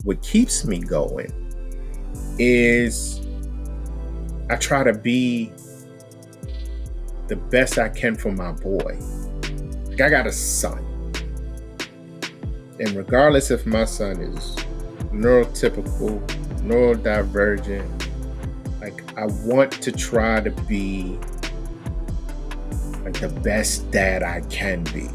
what keeps me going is I try to be the best I can for my boy. Like, I got a son. And regardless if my son is neurotypical, neurodivergent, like, I want to try to be like the best dad I can be.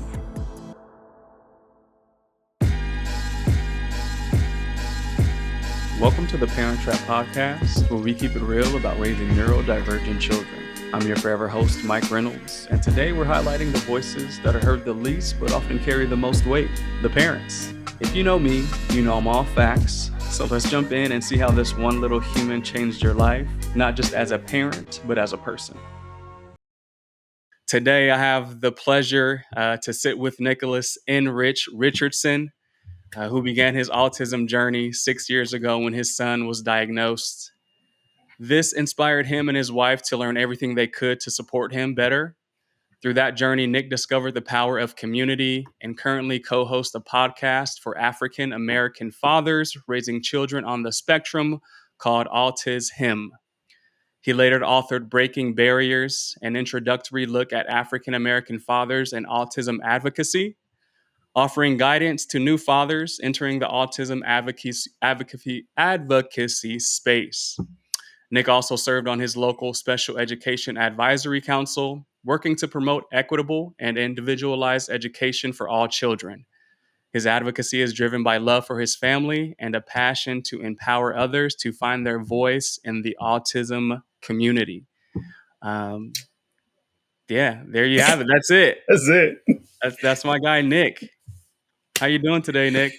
Welcome to the Parent Trap Podcast, where we keep it real about raising neurodivergent children. I'm your forever host, Mike Reynolds, and today we're highlighting the voices that are heard the least but often carry the most weight, the parents. If you know me, you know I'm all facts, so let's jump in and see how this one little human changed your life, not just as a parent, but as a person. Today I have the pleasure to sit with Nicholas Enrich Richardson, who began his autism journey 6 years ago when his son was diagnosed. This inspired him and his wife to learn everything they could to support him better. Through that journey, Nick discovered the power of community and currently co-hosts a podcast for African American fathers raising children on the spectrum called AutisHim. He later authored Breaking Barriers, an introductory look at African American fathers and autism advocacy, offering guidance to new fathers entering the autism advocacy space. Nick also served on his local special education advisory council, working to promote equitable and individualized education for all children. His advocacy is driven by love for his family and a passion to empower others to find their voice in the autism community. Um, yeah, there you have it. That's it. That's it. That's my guy, Nick. How you doing today, Nick?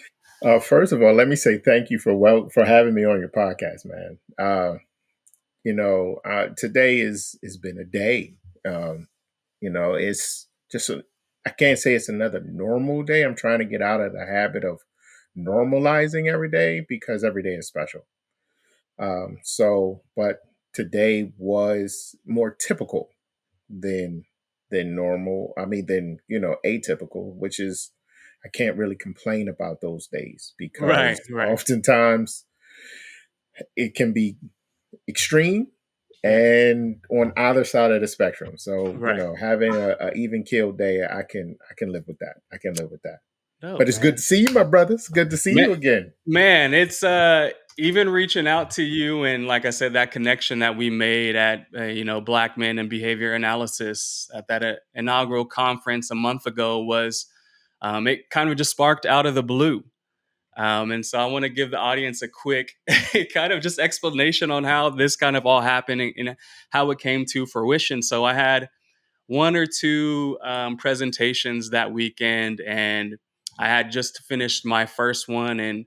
First of all, let me say thank you for having me on your podcast, man. Today has been a day. It's just I can't say it's another normal day. I'm trying to get out of the habit of normalizing every day because every day is special. But today was more typical than normal. I mean, than atypical, which is I can't really complain about those days Right, because right, oftentimes it can be extreme and on either side of the spectrum. So, right. having a even keel day, I can live with that. I can live with that. But Dope, it's good man. to see you, my brother. It's good to see Man, you again. man, it's even reaching out to you and like I said, that connection that we made at Black Men and Behavior Analysis at that inaugural conference a month ago was it kind of just sparked out of the blue. And so I want to give the audience a quick kind of just explanation on how this kind of all happened and how it came to fruition. So I had one or two presentations that weekend, and I had just finished my first one, and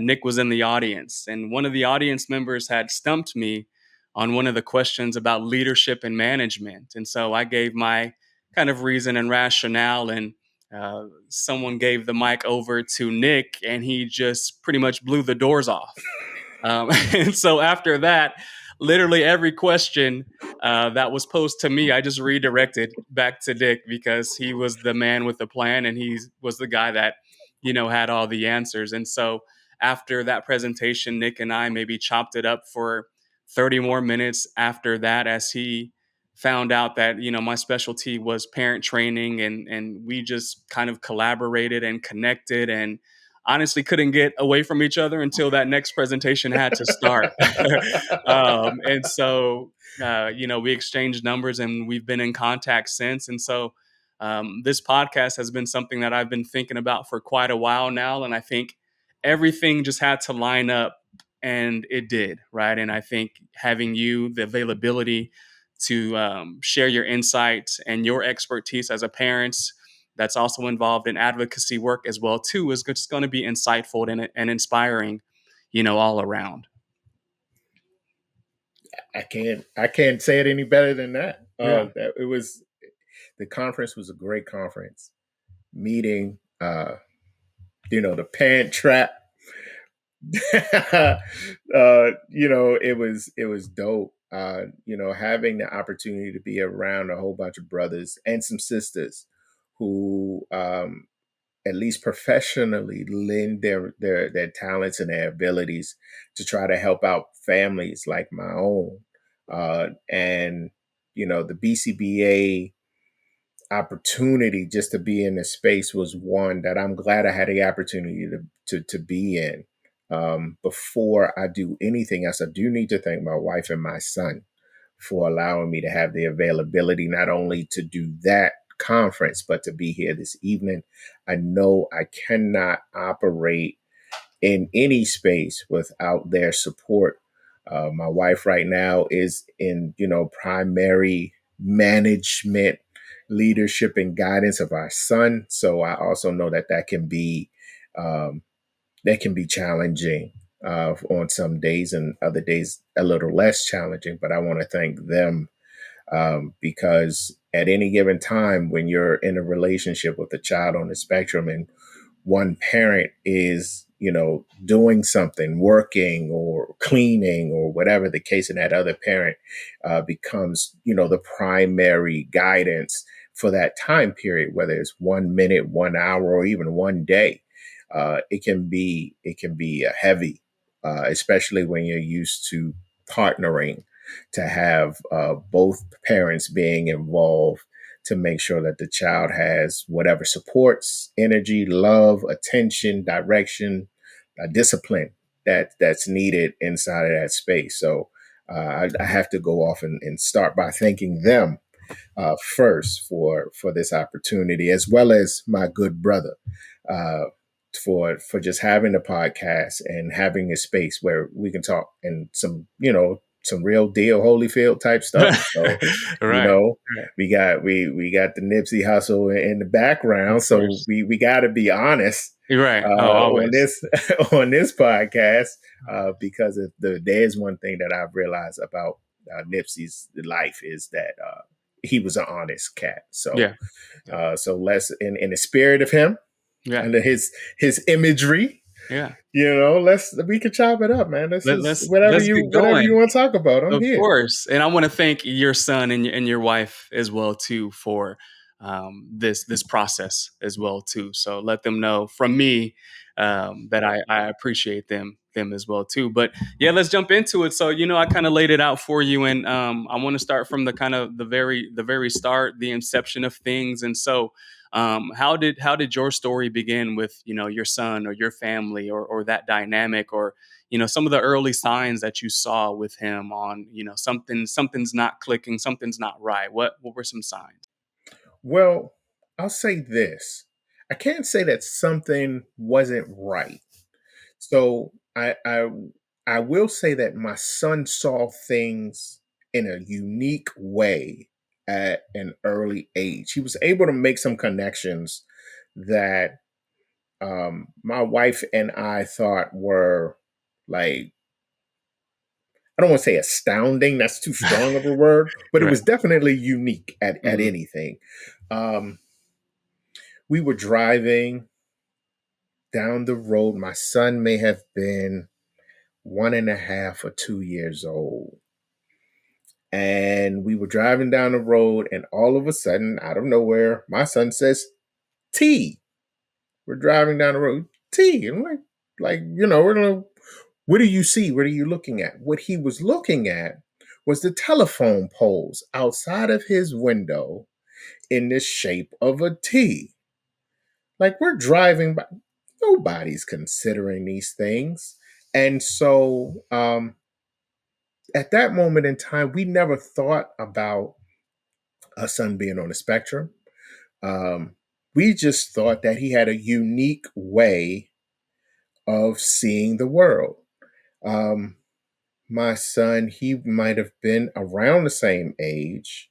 Nick was in the audience. And one of the audience members had stumped me on one of the questions about leadership and management. And so I gave my kind of reason and rationale, and someone gave the mic over to Nick, and he just pretty much blew the doors off. And so after that, literally every question that was posed to me, I just redirected back to Dick because he was the man with the plan and he was the guy that, had all the answers. And so after that presentation, Nick and I maybe chopped it up for 30 more minutes after that as he found out that, my specialty was parent training and we just kind of collaborated and connected and honestly couldn't get away from each other until that next presentation had to start. And so, we exchanged numbers and we've been in contact since. And so, this podcast has been something that I've been thinking about for quite a while now. And I think everything just had to line up and it did, right? And I think having you, the availability to share your insights and your expertise as a parent that's also involved in advocacy work as well too is just going to be insightful and inspiring, all around. I can't say it any better than that. Yeah. The conference was a great conference. Meeting, the parent trap. It was dope. Having the opportunity to be around a whole bunch of brothers and some sisters who at least professionally, lend their talents and their abilities to try to help out families like my own. And the BCBA opportunity just to be in this space was one that I'm glad I had the opportunity to be in. Before I do anything else, I do need to thank my wife and my son for allowing me to have the availability not only to do that conference, but to be here this evening. I know I cannot operate in any space without their support. My wife right now is in, primary management, leadership, and guidance of our son. So I also know um, that can be challenging on some days, and other days a little less challenging. But I want to thank them because at any given time, when you're in a relationship with a child on the spectrum and one parent is, doing something, working or cleaning or whatever the case, and that other parent becomes, the primary guidance for that time period, whether it's 1 minute, 1 hour, or even one day, it can be heavy, especially when you're used to partnering to have both parents being involved to make sure that the child has whatever supports, energy, love, attention, direction, discipline that's needed inside of that space. So I have to go off and start by thanking them first for this opportunity, as well as my good brother uh, for just having a podcast and having a space where we can talk and some real deal Holyfield type stuff. So you Right. know Right. we got the Nipsey Hustle in the Of background, so course. we got to be honest You're right. Oh, on always. this on this podcast, because there's one thing that I've realized about Nipsey's life is that he was an honest cat. So Yeah. Yeah. let's in the spirit of him, Yeah. under his imagery, Yeah. we can chop it up, man. This is whatever Let's you get whatever you going. want to talk about. I'm Of here. course, and I want to thank your son and your wife as well too for this process as well too. So let them know from me that I appreciate them as well too. But yeah, let's jump into it. So I kind of laid it out for you, and I want to start from the kind of the very start, the inception of things. And so, how did your story begin with your son or your family or that dynamic, or some of the early signs that you saw with him on something's not clicking, something's not right? What were some signs? Well, I'll say this. I can't say that something wasn't right. So I will say that my son saw things in a unique way at an early age. He was able to make some connections that my wife and I thought were, like, I don't want to say astounding. That's too strong of a word, but it Right. was definitely unique at Hmm. anything. Um, we were driving down the road. My son may have been 1.5 or 2 years old. And we were driving down the road, and all of a sudden, out of nowhere, my son says, T. We're driving down the road, T. I'm we're gonna, what do you see? What are you looking at? What he was looking at was the telephone poles outside of his window in the shape of a T. Like, we're driving by, nobody's considering these things. And so at that moment in time, we never thought about a son being on the spectrum. Um, we just thought that he had a unique way of seeing the world. Um, my son, he might have been around the same age.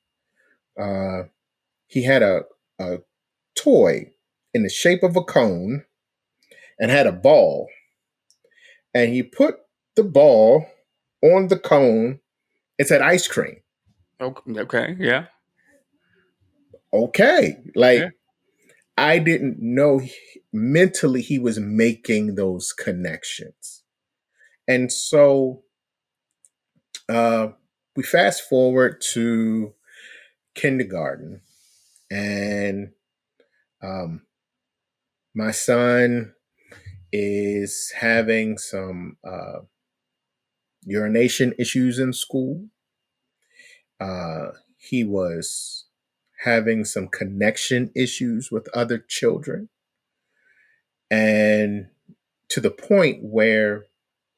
Uh, he had a toy in the shape of a cone and had a ball. And he put the ball on the cone. It said ice cream. Okay. Yeah. Okay. Yeah. Like, I didn't know mentally he was making those connections. And so uh, we fast forward to kindergarten, and um, My son is having some urination issues in school. He was having some connection issues with other children, and to the point where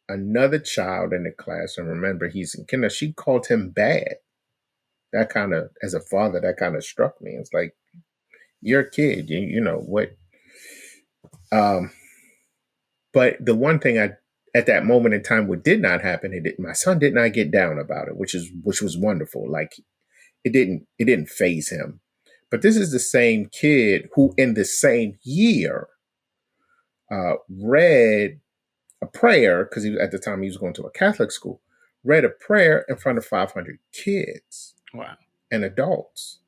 another child in the class, and remember he's in kindergarten, she called him bad. That kind of, as a father, that kind of struck me. It's like, you're a kid, you know what. Um, but the one thing I, at that moment in time, what did not happen, my son did not get down about it, which was wonderful. Like, it didn't phase him. But this is the same kid who, in the same year, read a prayer, because at the time he was going to a Catholic school, read a prayer in front of 500 kids Wow. and adults.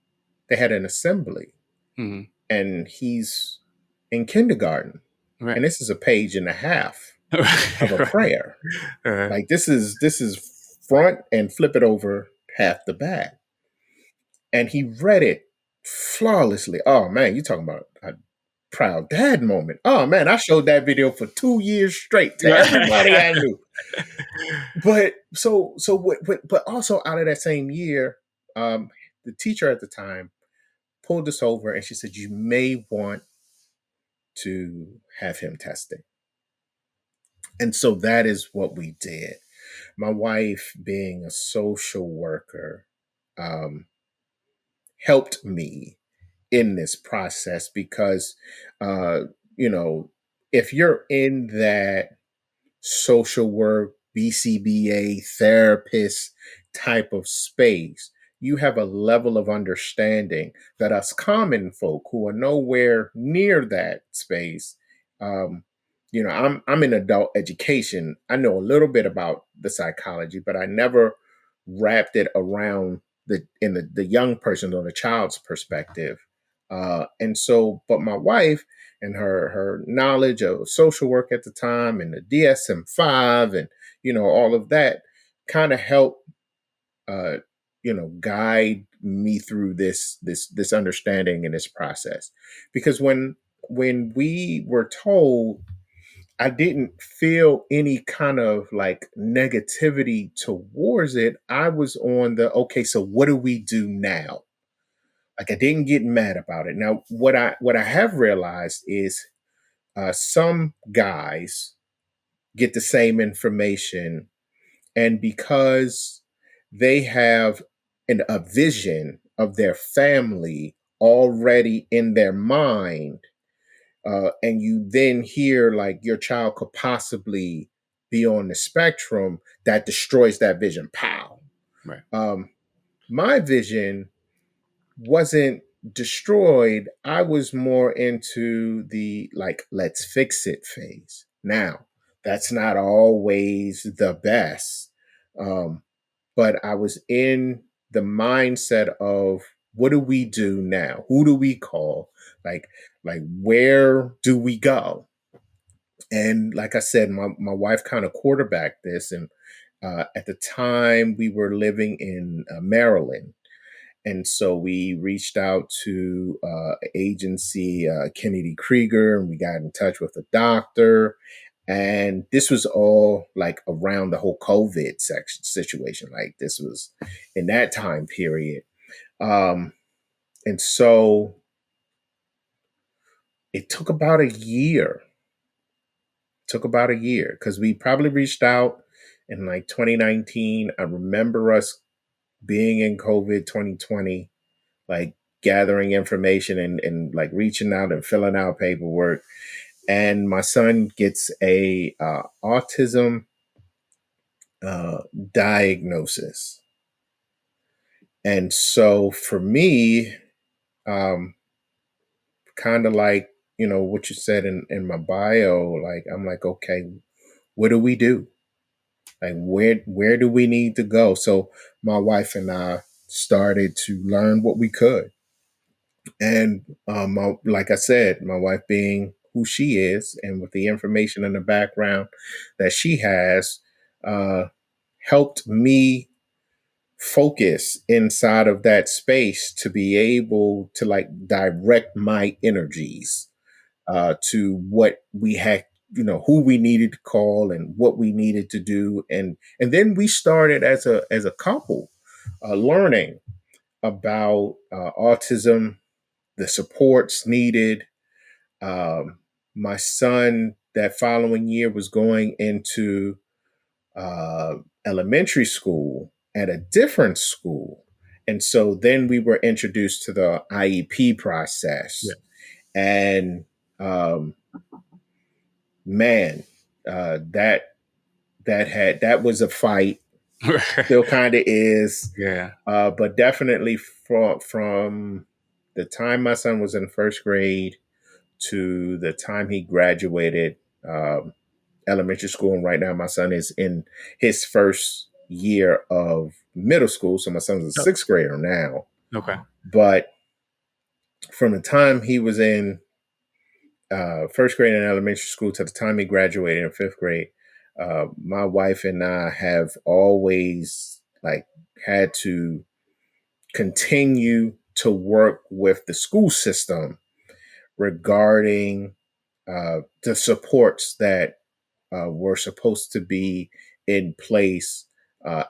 They had an assembly, Hmm. and he's in kindergarten, Right. and this is a page and a half of a Right. prayer. Uh, Like, this is front and flip it over half the back, and he read it flawlessly. Oh man, you talking about a proud dad moment. Oh man, I showed that video for 2 years straight to everybody I knew. But but also out of that same year, the teacher at the time pulled us over and she said, "You may want to have him tested." And so that is what we did. My wife, being a social worker, um, helped me in this process because, uh, you know, if you're in that social work, BCBA, therapist type of space, you have a level of understanding that us common folk who are nowhere near that space, um, I'm in adult education. I know a little bit about the psychology, but I never wrapped it around the young person or the child's perspective. And so, but my wife and her knowledge of social work at the time and the DSM-5 and all of that kind of helped uh, guide me through this understanding and this process. Because when we were told, I didn't feel any kind of like negativity towards it. I was on the, okay, so what do we do now? Like, I didn't get mad about it. Now, what I have realized is, some guys get the same information, and because they have a vision of their family already in their mind, and you then hear like your child could possibly be on the spectrum, that destroys that vision. Pow. right. Um, my vision wasn't destroyed. I was more into the like, let's fix it phase. Now, that's not always the best. Um, but I was in the mindset of, what do we do now? Who do we call? Like where do we go? And like I said, my wife kind of quarterbacked this. And at the time, we were living in Maryland, and so we reached out to agency Kennedy Krieger, and we got in touch with a doctor. And this was all like around the whole COVID situation. Like, this was in that time period. Um, and so it took about a year. Took about a year because we probably reached out in like 2019. I remember us being in COVID 2020, like gathering information and like reaching out and filling out paperwork. And my son gets a autism diagnosis. And so for me, um, kind of like, what you said in my bio, like, I'm like, okay, what do we do? Like, where do we need to go? So my wife and I started to learn what we could. And like I said, my wife, being who she is and with the information in the background that she has, uh, helped me focus inside of that space to be able to like direct my energies to what we had, who we needed to call and what we needed to do, and then we started as a couple learning about autism, the supports needed. Um, my son that following year was going into uh, elementary school at a different school. And so then we were introduced to the IEP Yeah. process. And um, man, that that was a fight. Still kind of is, Yeah. but definitely from the time my son was in first grade to the time he graduated um, elementary school, and right now my son is in his first year of middle school. So my son's a Oh, sixth grader now. okay. But from the time he was in first grade in elementary school to the time he graduated in fifth grade, my wife and I have always like had to continue to work with the school system regarding the supports that were supposed to be in place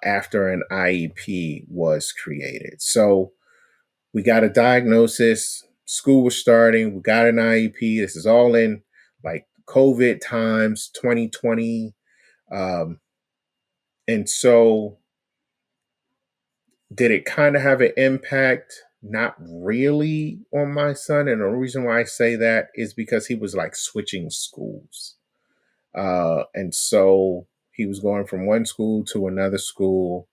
after an IEP was created. So we got a diagnosis, school was starting, we got an IEP. This is all in like COVID times, 2020. Um, and so, did it kind of have an impact? Not really on my son. And the reason why I say that is because he was like switching schools. And so he was going from one school to another school,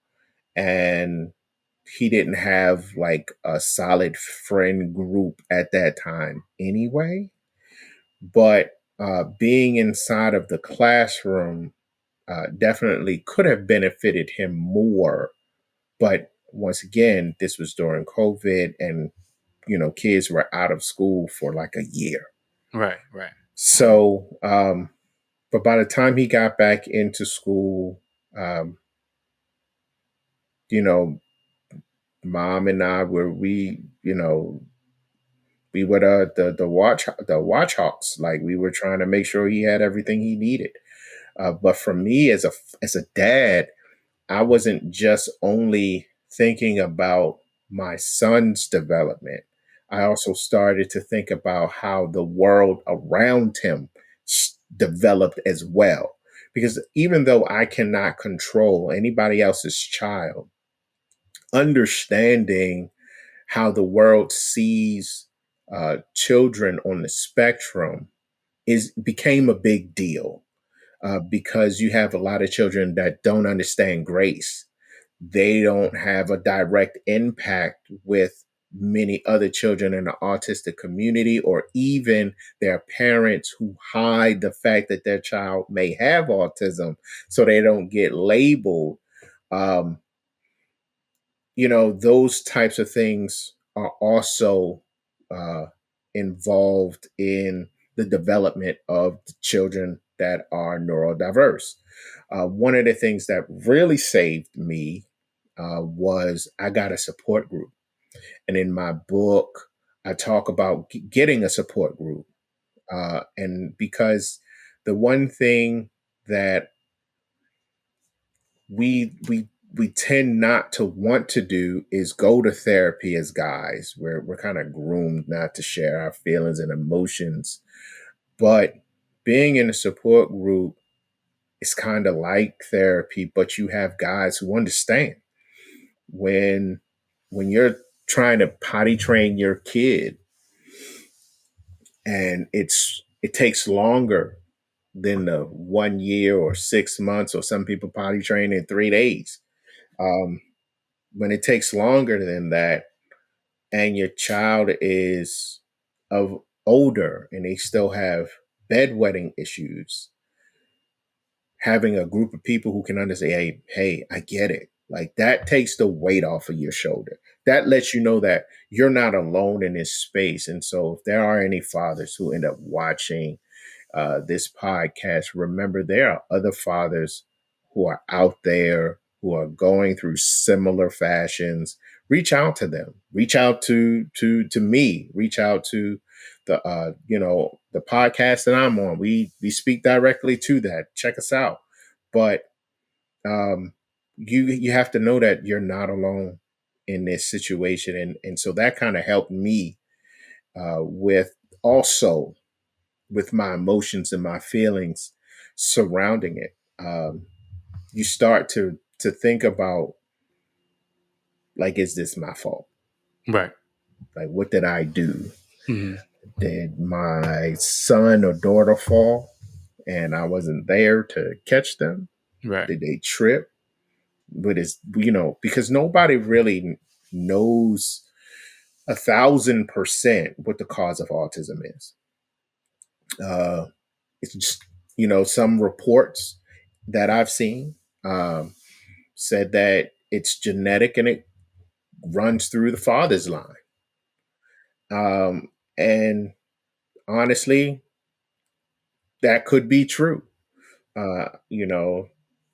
and he didn't have like a solid friend group at that time anyway. But being inside of the classroom definitely could have benefited him more. But once again, this was during COVID, and kids were out of school for like a year. Right. Right. So, but by the time he got back into school, um, you know, mom and I were we were the watch hawks. Like we were trying to make sure he had everything he needed. But for me as a dad, I wasn't just only thinking about my son's development. I also started to think about how the world around him developed as well. Because even though I cannot control anybody else's child, understanding how the world sees children on the spectrum is became a big deal because you have a lot of children that don't understand grace. They don't have a direct impact with many other children in the autistic community, or even their parents who hide the fact that their child may have autism so they don't get labeled. Um, those types of things are also uh, involved in the development of the children that are neurodiverse. One of the things that really saved me was I got a support group. And in my book, I talk about getting a support group. And because the one thing that we tend not to want to do is go to therapy as guys. We're kind of groomed not to share our feelings and emotions. But being in a support group is kind of like therapy, but you have guys who understand when you're trying to potty train your kid and it takes longer than the 1 year or 6 months, or some people potty train in 3 days. Um, when it takes longer than that and your child is of older and they still have bedwetting issues, having a group of people who can understand, hey, I get it. Like that takes the weight off of your shoulder. That lets you know that you're not alone in this space. And so if there are any fathers who end up watching this podcast, remember there are other fathers who are out there who are going through similar fashions. Reach out to them. Reach out to me. Reach out to the podcast that I'm on. We speak directly to that. Check us out. But um, you have to know that you're not alone in this situation, and so that kind of helped me with also with my emotions and my feelings surrounding it. You start to think about, like, is this my fault? Right. Like, what did I do? Hmm. Did my son or daughter fall and I wasn't there to catch them? Right. Did they trip? But it's, because nobody really knows 1,000% what the cause of autism is. Uh, it's just, some reports that I've seen um, said that it's genetic and it runs through the father's line. And honestly, that could be true. Uh, you know,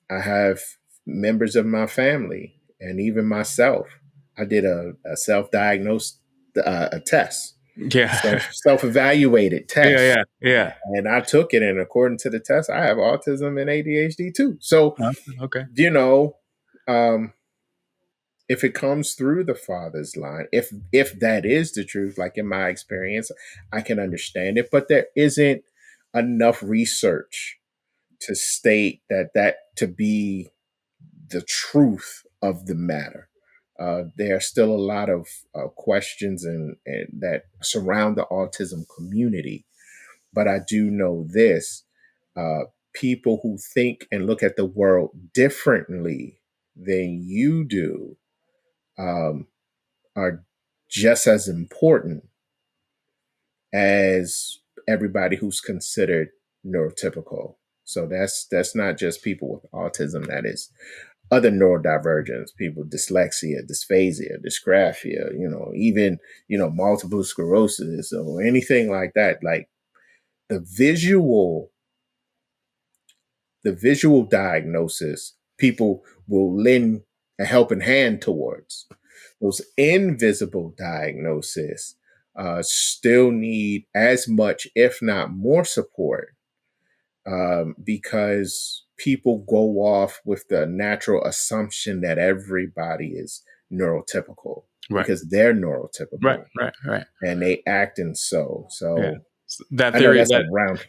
I have members of my family and even myself. I did a self-diagnosed a test, Yeah. self evaluated Yeah. test, Yeah. Yeah. and I took it. And according to the test, I have autism and ADHD too. So Okay. you know, um, if it comes through the father's line, if that is the truth, like in my experience, I can understand it. But there isn't enough research to state that to be the truth of the matter. There are still a lot of questions and that surround the autism community, but I do know this: uh, people who think and look at the world differently than you do um, are just as important as everybody who's considered neurotypical. So that's not just people with autism. That is other neurodivergence, people, dyslexia, dysphasia, dysgraphia, even, multiple sclerosis or anything like that. Like the visual, the visual diagnosis, people will lend a helping hand towards. Those invisible diagnoses still need as much, if not more, support because people go off with the natural assumption that everybody is neurotypical Right. because they're Right. neurotypical Right. Right. and they act and so. Yeah. So That I know theory that's a that round.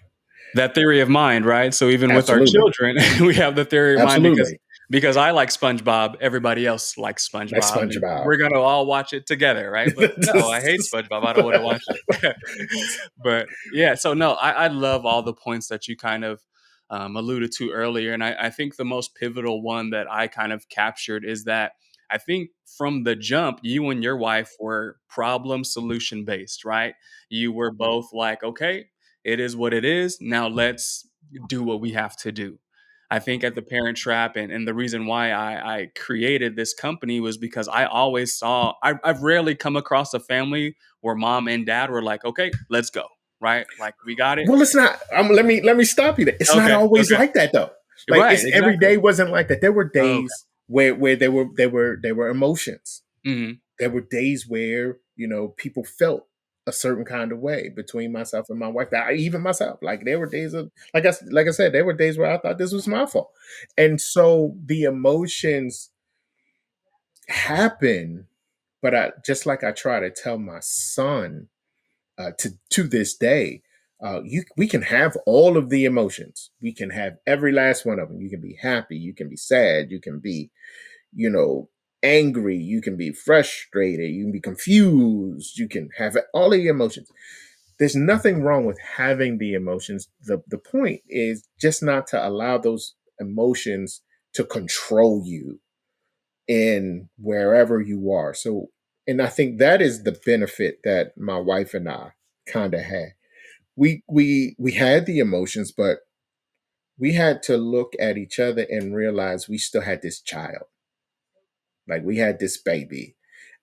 that theory of mind, right? So even with our Absolutely. children, we have the theory of mind Absolutely. because I like SpongeBob, everybody else likes Like SpongeBob, and SpongeBob. we're gonna all watch it together, right? But no, I hate SpongeBob. I don't want to watch it. But yeah, so no, I love all the points that you kind of alluded to earlier, and I think the most pivotal one that I kind of captured is that I think from the jump, you and your wife were problem solution based, right? You were both like, okay, it is what it is. Now let's do what we have to do. I think at the Parent Trap, and the reason why I created this company was because I always saw, I've rarely come across a family where mom and dad were like, okay, let's go, right? Like, we got it. Well, it's not. Let me stop you there. It's not Okay. always Okay. like that though. Like Right. it's every Exactly. day wasn't like that. There were Oh, okay. days where there were emotions. Hmm. There were days where people felt a certain kind of way between myself and my wife. Even myself, like there were days of like I said, there were days where I thought this was my fault, and so the emotions happen. But I just like I try to tell my son to this day. We can have all of the emotions. We can have every last one of them. You can be happy. You can be sad. You can be you know, angry, you can be frustrated, you can be confused, you can have all the emotions. There's nothing wrong with having the emotions. The point is just not to allow those emotions to control you in wherever you are. So, and I think that is the benefit that my wife and I kind of had. We had the emotions, but we had to look at each other and realize we still had this child. Like we had this baby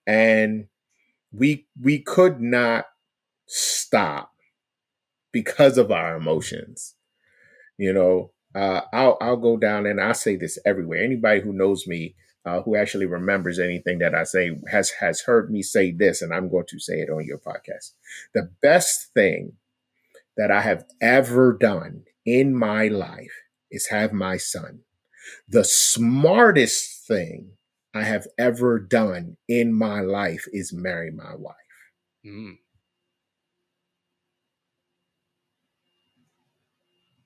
and we could not stop because of our emotions. I'll go down and I say this everywhere. Anybody who knows me who actually remembers anything that I say, has heard me say this, and I'm going to say it on your podcast. The best thing that I have ever done in my life is have my son. The smartest thing I have ever done in my life is marry my wife. Mm.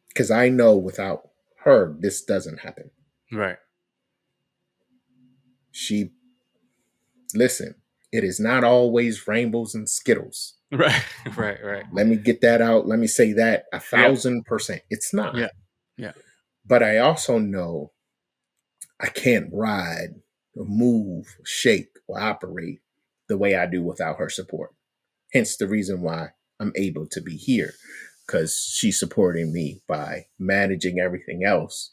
Because I know without her, this doesn't happen. Right. She, listen, it is not always rainbows and Skittles. Right. Right. Right. Let me get that out. Let me say that a Yep. 1,000%. It's not. Yeah. Yeah. But I also know I can't ride or move, shake, or operate the way I do without her support. Hence the reason why I'm able to be here, because she's supporting me by managing everything else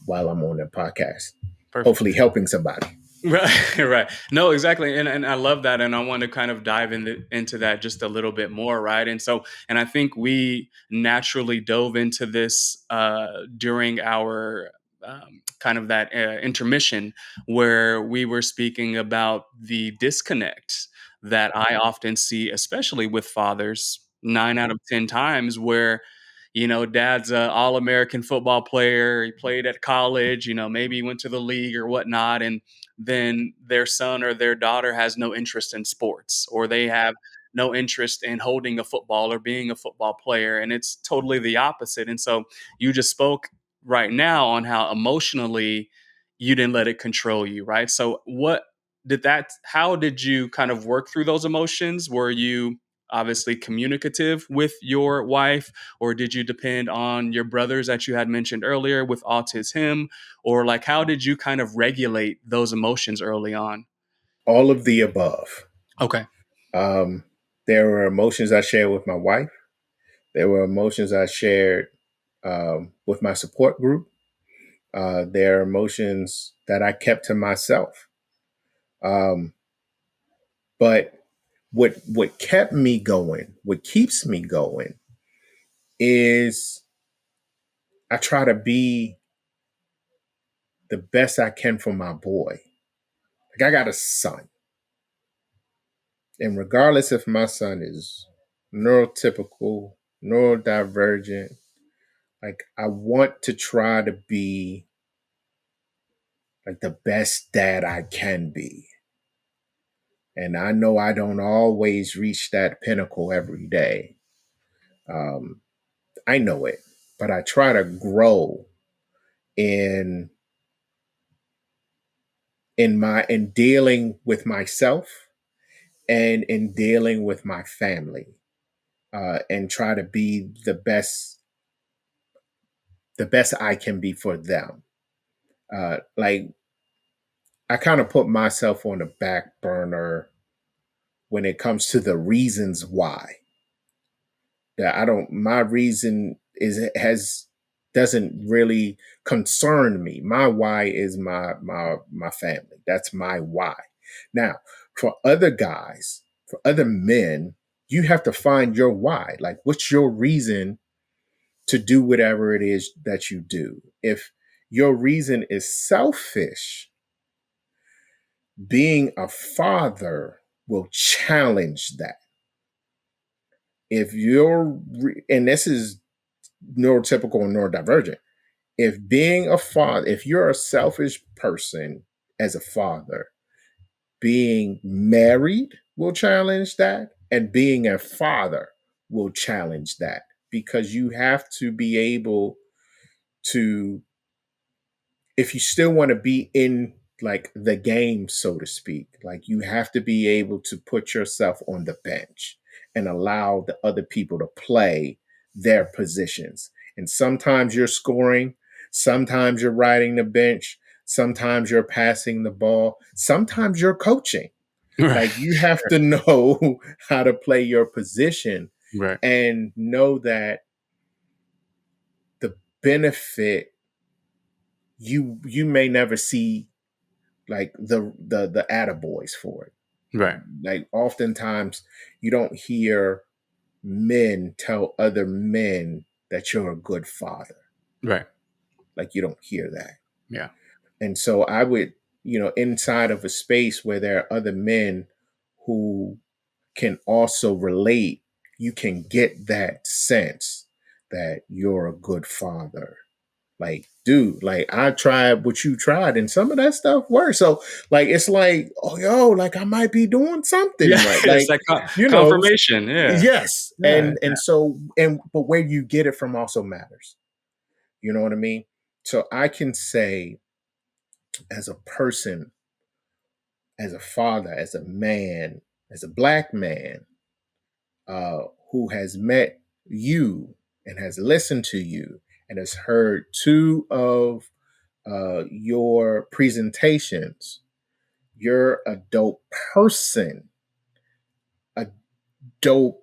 while I'm on the podcast, Perfect. hopefully helping somebody. Right, right. No, exactly. And I love that. And I want to kind of dive into that just a little bit more, right? And so, and I think we naturally dove into this during our kind of that intermission where we were speaking about the disconnect that I often see, especially with fathers, 9 out of 10 times, where dad's a all-American football player. He played at college, maybe he went to the league or whatnot. And then their son or their daughter has no interest in sports, or they have no interest in holding a football or being a football player. And it's totally the opposite. And so you just spoke right now on how emotionally you didn't let it control you, right? So how did you kind of work through those emotions? Were you obviously communicative with your wife, or did you depend on your brothers that you had mentioned earlier with AutisHim? Or like, how did you kind of regulate those emotions early on? All of the above. Okay. Um, there were emotions I shared with my wife. There were emotions I shared with my support group. There are emotions that I kept to myself. Um, but what kept me going, what keeps me going, is I try to be the best I can for my boy. Like, I got a son, and regardless if my son is neurotypical, neurodivergent, like, I want to try to be like the best dad I can be. And I know I don't always reach that pinnacle every day. Um, I know it, but I try to grow in in dealing with myself and in dealing with my family, and try to be the best I can be for them. Like, I kind of put myself on the back burner when it comes to the reasons why. That I don't my reason is has doesn't really concern me. My why is my family. That's my why. Now, for other guys, for other men, you have to find your why. Like, what's your reason to do whatever it is that you do? If your reason is selfish, being a father will challenge that. If you're, and this is neurotypical and neurodivergent. If being a father, if you're a selfish person as a father, being married will challenge that, and being a father will challenge that, because you have to be able to, if you still want to be in like the game, so to speak, like, you have to be able to put yourself on the bench and allow the other people to play their positions. And sometimes you're scoring, sometimes you're riding the bench, sometimes you're passing the ball, sometimes you're coaching. Right. Like, you have to know how to play your position Right. and know that the benefit, you may never see like the attaboys for it. Right. Like, oftentimes you don't hear men tell other men that you're a good father. Right. Like, you don't hear that. Yeah. And so I would, inside of a space where there are other men who can also relate, you can get that sense that you're a good father. Like, dude, like I tried what you tried and some of that stuff works. So like it's like, oh yo, like I might be doing something Yeah, right. it's Like, like you know, confirmation. Yeah, yes. yeah, And so but where you get it from also matters. You know what I mean? So I can say as a person, as a father, as a man, as a black man, who has met you and has listened to you and has heard two of your presentations, you're a dope person, a dope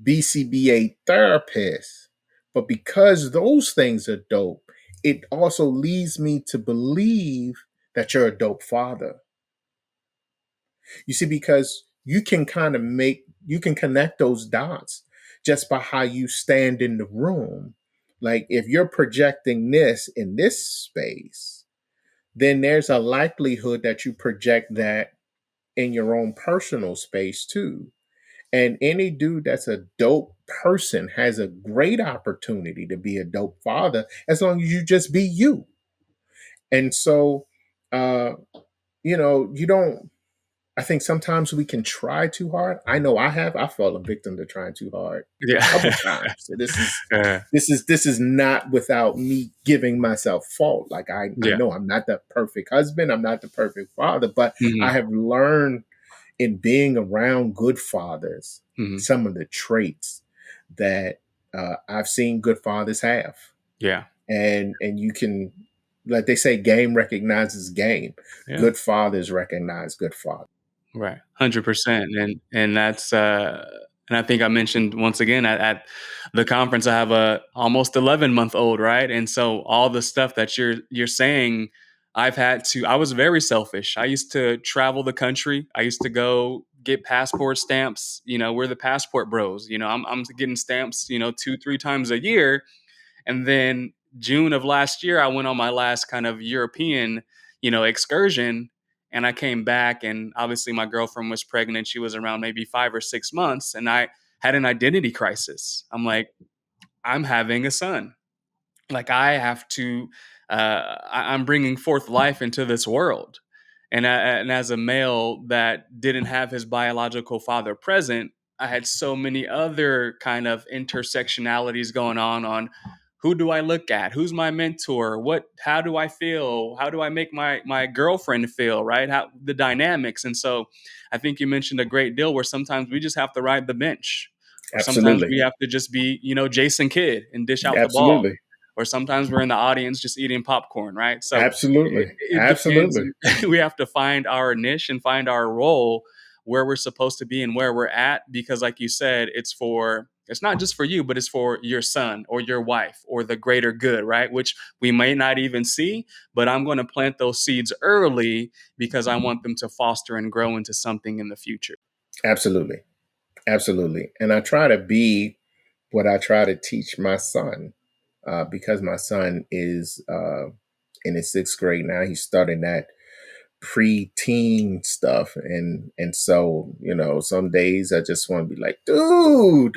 BCBA therapist. But because those things are dope, it also leads me to believe that you're a dope father. You see, because you can connect those dots just by how you stand in the room. Like if you're projecting this in this space, then there's a likelihood that you project that in your own personal space too. And any dude that's a dope person has a great opportunity to be a dope father as long as you just be you. And so, uh, you don't I think sometimes we can try too hard. I know I have. I fell a victim to trying too hard a couple yeah, times. So yeah, this is not without me giving myself fault. Like I yeah. know I'm not the perfect husband. I'm not the perfect father, but I Mhm, have learned in being around good fathers mhm. some of the traits that I've seen good fathers have. Yeah, And you can, like they say, game recognizes game. yeah. Good fathers recognize good fathers. Right, 100%, and that's, and I think I mentioned once again at the conference, I have a almost 11-month-old, right? And so all the stuff that you're saying, I was very selfish. I used to travel the country. I used to go get passport stamps. We're the passport bros. I'm getting stamps, 2, 3 times a year, and then June of last year, I went on my last kind of European, excursion. And I came back, and obviously my girlfriend was pregnant. She was around maybe 5 or 6 months, and I had an identity crisis. I'm like, I'm having a son. Like I have to, I'm bringing forth life into this world. And as a male that didn't have his biological father present, I had so many other kind of intersectionalities going on who do I look at? Who's my mentor? How do I feel? How do I make my girlfriend feel, right? How the dynamics. And so I think you mentioned a great deal where sometimes we just have to ride the bench. Or sometimes Absolutely. we have to just be, Jason Kidd and dish out the ball. Absolutely. Or sometimes we're in the audience just eating popcorn, right? So Absolutely. it depends. Absolutely. We have to find our niche and find our role where we're supposed to be and where we're at, because like you said, it's not just for you, but it's for your son or your wife or the greater good, right? Which we may not even see, but I'm going to plant those seeds early because I want them to foster and grow into something in the future. Absolutely. Absolutely. And I try to be what I try to teach my son, because my son is in his sixth grade now. He's starting that pre-teen stuff, and so some days I just want to be like, dude.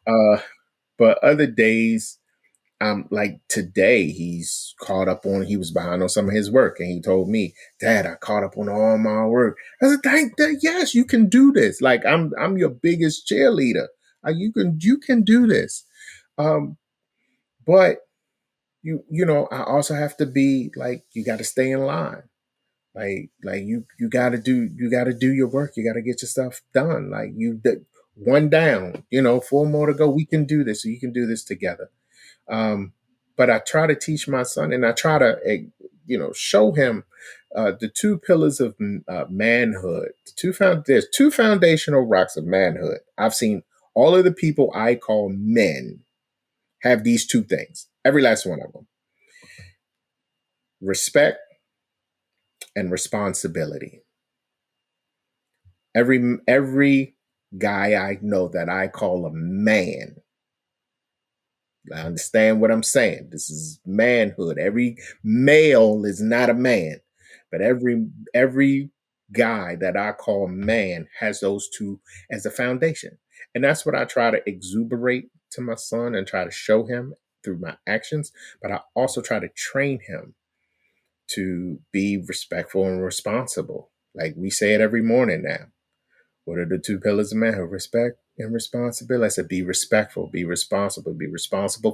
Uh, but other days, like today, he was behind on some of his work, and he told me, Dad, I caught up on all my work. I said, thank that, yes, you can do this. Like I'm your biggest cheerleader. You can do this. Um, but I also have to be like, you got to stay in line. Like you got to do your work. You got to get your stuff done. Like one down, four more to go. We can do this. So you can do this together. Um, but I try to teach my son, and I try to, show him the two pillars of manhood. There's two foundational rocks of manhood. I've seen all of the people I call men have these two things. Every last one of them: respect and responsibility. Every guy I know that I call a man, I understand what I'm saying. This is manhood. Every male is not a man, But every guy that I call man has those two as a foundation. And that's what I try to exuberate to my son and try to show him through my actions. But I also try to train him to be respectful and responsible. Like we say it every morning now. What are the two pillars of manhood? Respect and responsibility. I said, be respectful, be responsible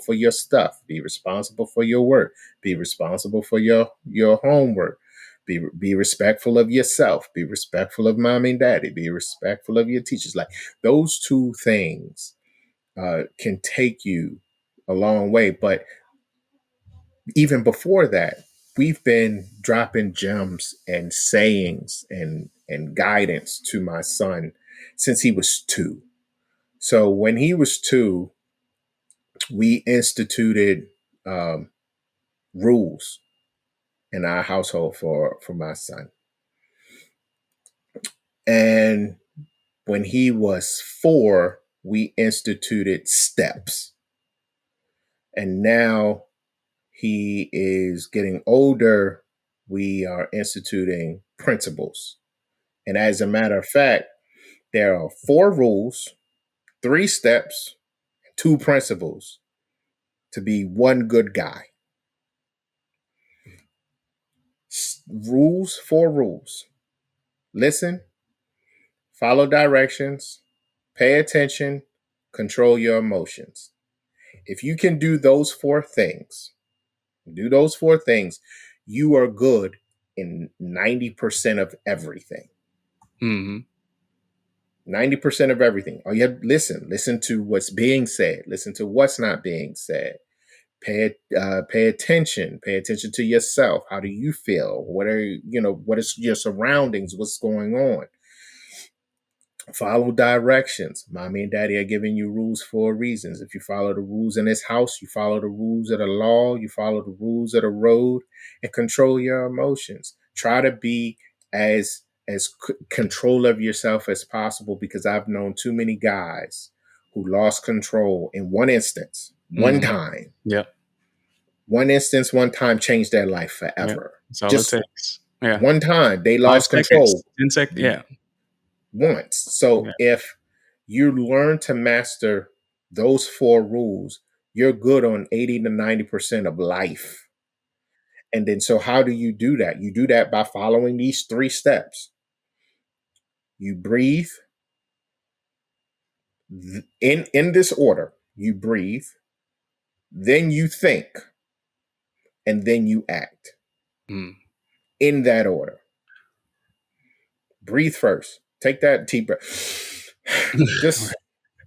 for your stuff, be responsible for your work, be responsible for your homework, be respectful of yourself, be respectful of mommy and daddy, be respectful of your teachers. Like those two things can take you a long way. But even before that, we've been dropping gems and sayings and guidance to my son since he was 2. So when he was 2, we instituted um, rules in our household for my son. And when he was 4, we instituted steps. And now he is getting older. We are instituting principles. And as a matter of fact, there are 4 rules, 3 steps, 2 principles to be one good guy. Rules, 4 rules. Listen, follow directions, pay attention, control your emotions. If you can do those 4 things, you are good in 90% of everything. Mm-hmm. 90% of everything. Oh, you have listen to what's being said, listen to what's not being said. Pay attention. Pay attention to yourself. How do you feel? What is your surroundings? What's going on? Follow directions. Mommy and daddy are giving you rules for reasons. If you follow the rules in this house, you follow the rules of the law, you follow the rules of the road, and control your emotions. Try to be as control of yourself as possible, because I've known too many guys who lost control in one instance, one Mm-hmm. time. Yep. One instance, one time changed their life Yep. forever. That's all it Just takes. Yeah. one time they 5 lost seconds, control 10 seconds. Yeah. once. So Yeah. if you learn to master those 4 rules, you're good on 80 to 90% of life. And then, so how do you do that? You do that by following these 3 steps. You breathe in this order. You breathe, then you think, and then you act Mm. in that order. Breathe first. Take that deep breath. Just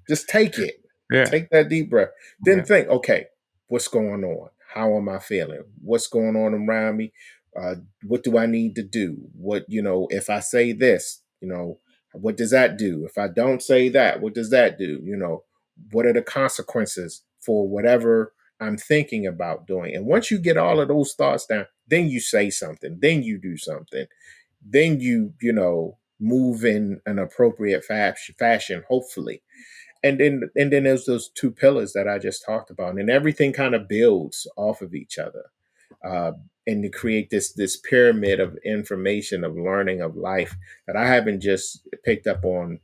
Just take it. Yeah. Take that deep breath. Then Yeah. think, okay, what's going on? How am I feeling? What's going on around me? What do I need to do? If I say this, what does that do? If I don't say that, what does that do? What are the consequences for whatever I'm thinking about doing? And once you get all of those thoughts down, then you say something, then you do something, then move in an appropriate fashion, hopefully. And then there's those 2 pillars that I just talked about, and everything kind of builds off of each other, uh, and to create this pyramid of information, of learning, of life, that I haven't just picked up on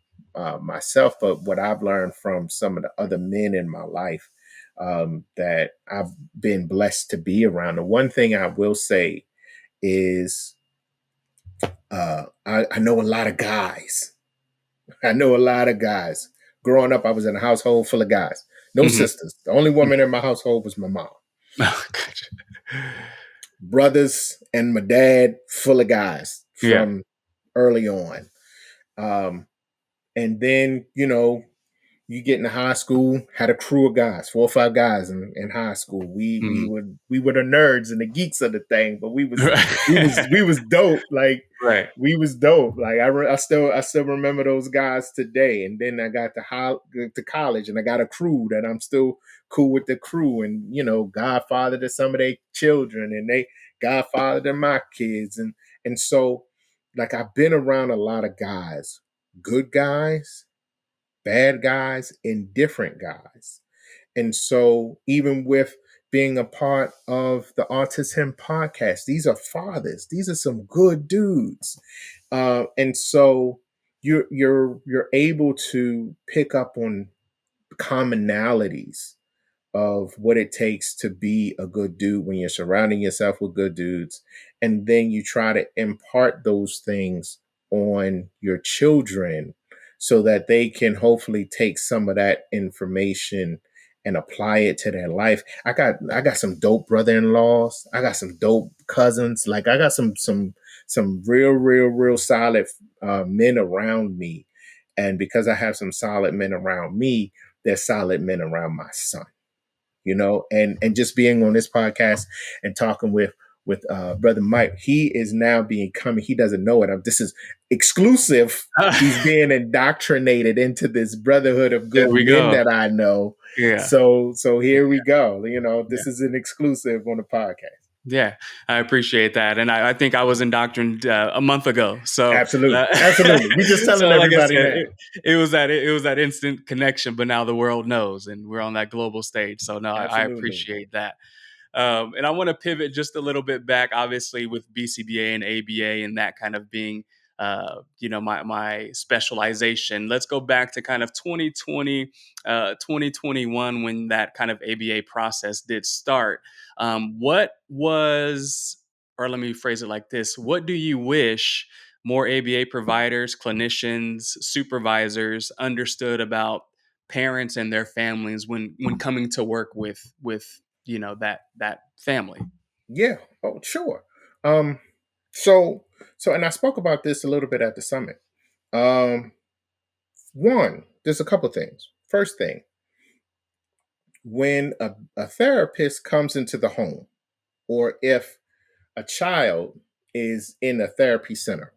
myself, but what I've learned from some of the other men in my life, that I've been blessed to be around. The one thing I will say is, I know a lot of guys. I know a lot of guys. Growing up, I was in a household full of guys. No Mhm. sisters. The only woman in my household was my mom. Oh, gotcha. Brothers and my dad, full of guys Yeah. from early on. Um, and then, you get into high school, had a crew of guys, 4 or 5 guys in high school. We we Mhm. were we were the nerds and the geeks of the thing, but we was we Right. was we was dope. Like Right. we was dope. Like I still remember those guys today. And then I got to college, and I got a crew that I'm still cool with the crew, and godfather to some of their children, and they godfather to my kids, and so, like, I've been around a lot of guys, good guys, bad guys, indifferent guys. And so, even with being a part of the AutisHim podcast. These are fathers. These are some good dudes. And so you're able to pick up on commonalities of what it takes to be a good dude when you're surrounding yourself with good dudes. And then you try to impart those things on your children so that they can hopefully take some of that information and apply it to their life. I got some dope brother-in-laws. I got some dope cousins. Like I got some real solid men around me. And because I have some solid men around me, there's solid men around my son, and just being on this podcast and talking with brother Mike. He is now becoming, he doesn't know it, this is exclusive. He's being indoctrinated into this brotherhood of There good we men go. that I know. Yeah. So here we go. Yeah. This is an exclusive on the podcast. Yeah, I appreciate that, and I think I was indoctrinated a month ago. So, Absolutely, absolutely. We just telling like I everybody said, now. it was that instant connection, but now the world knows, and we're on that global stage. So, no, I Absolutely. appreciate that. And I want to pivot just a little bit back, obviously, with BCBA and ABA and that kind of being, my specialization. Let's go back to kind of 2020, 2021 when that kind of ABA process did start. What was, or let me phrase it like this: what do you wish more ABA providers, clinicians, supervisors understood about parents and their families when coming to work with that family? Yeah. Oh, sure. Um, so and I spoke about this a little bit at the summit. Um, One, there's a couple things. First thing, when a therapist comes into the home, or if a child is in a therapy center,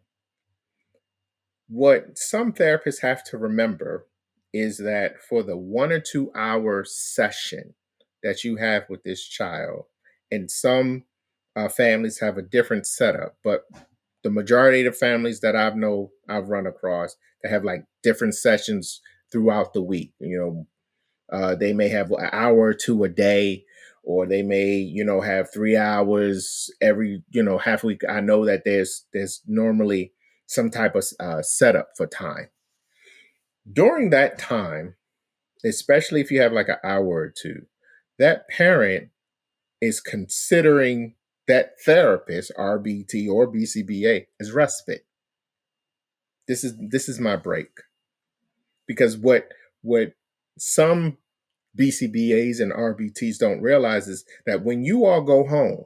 what some therapists have to remember is that for the 1 or 2 hour session that you have with this child, and some families have a different setup, but the majority of the families that I've run across, they have like different sessions throughout the week. They may have an hour or two a day, or they may, have 3 hours every, half week. I know that there's normally some type of setup for time. During that time, especially if you have like an hour or two, that parent is considering that therapist, RBT or BCBA, as respite. This is my break, because what some BCBAs and RBTs don't realize is that when you all go home,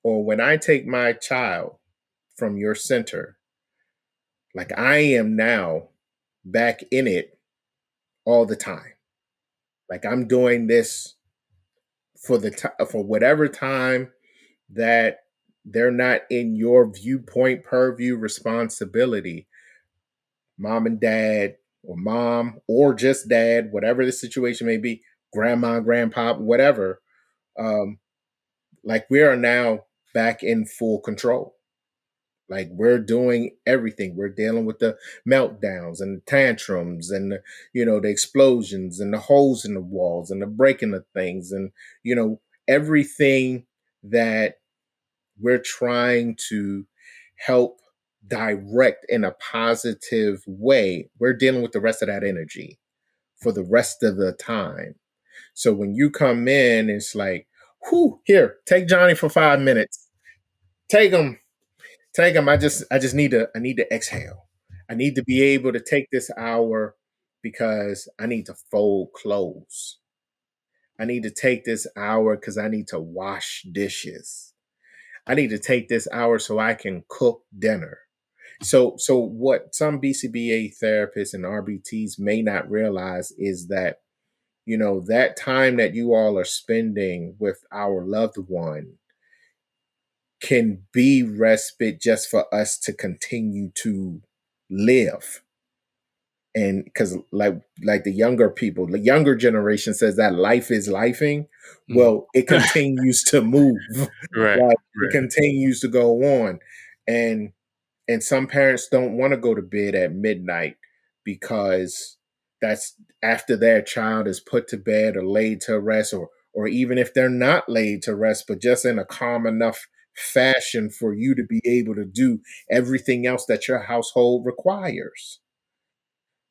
or when I take my child from your center, like I am now back in it all the time. Like I'm doing this for for whatever time that they're not in your viewpoint, purview, responsibility. Mom and dad, or mom, or just dad, whatever the situation may be, grandma, grandpa, whatever. Um, like we are now back in full control. Like we're doing everything. We're dealing with the meltdowns and the tantrums and the explosions and the holes in the walls and the breaking of things, and everything that we're trying to help direct in a positive way. We're dealing with the rest of that energy for the rest of the time. So when you come in, it's like, whoo, here, take Johnny for 5 minutes. Take him, take him. I just I need to exhale. I need to be able to take this hour because I need to fold clothes. I need to take this hour because I need to wash dishes. I need to take this hour so I can cook dinner. So what some BCBA therapists and RBTs may not realize is that that time that you all are spending with our loved one can be respite just for us to continue to live. And because like the younger generation says that life is lifing. Mm. Well, it continues to move. Right, Like it right. continues to go on. And some parents don't want to go to bed at midnight, because that's after their child is put to bed or laid to rest, or or even if they're not laid to rest, but just in a calm enough fashion for you to be able to do everything else that your household requires.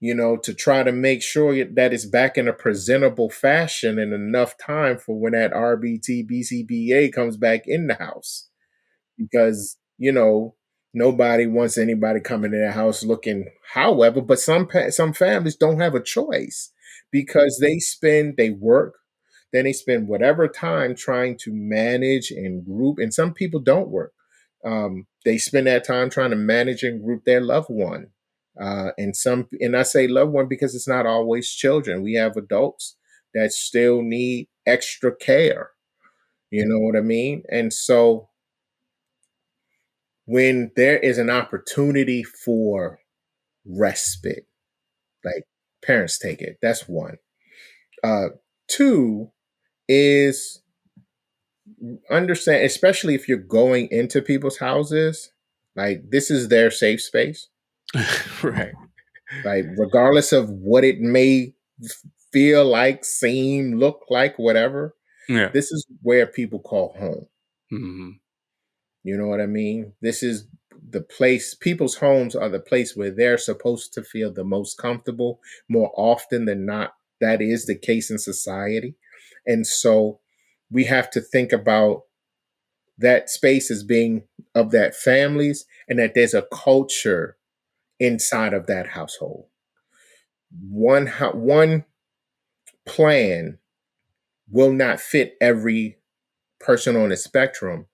To try to make sure that it's back in a presentable fashion in enough time for when that RBT BCBA comes back in the house. Because, nobody wants anybody coming in their house looking, however, but some families don't have a choice because they work, then they spend whatever time trying to manage and group, and some people don't work. They spend that time trying to manage and group their loved one. And I say loved one because it's not always children. We have adults that still need extra care. You know what I mean? And so when there is an opportunity for respite, like parents take it. That's one. Uh, Two is understand, especially if you're going into people's houses, like this is their safe space. Right. Like regardless of what it may feel like, seem, look like, whatever, Yeah. this is where people call home. Mhm. You know what I mean? This is the place, people's homes are the place where they're supposed to feel the most comfortable. More often than not, that is the case in society. And so we have to think about that space as being of that families and that there's a culture inside of that household. One plan will not fit every person on the spectrum,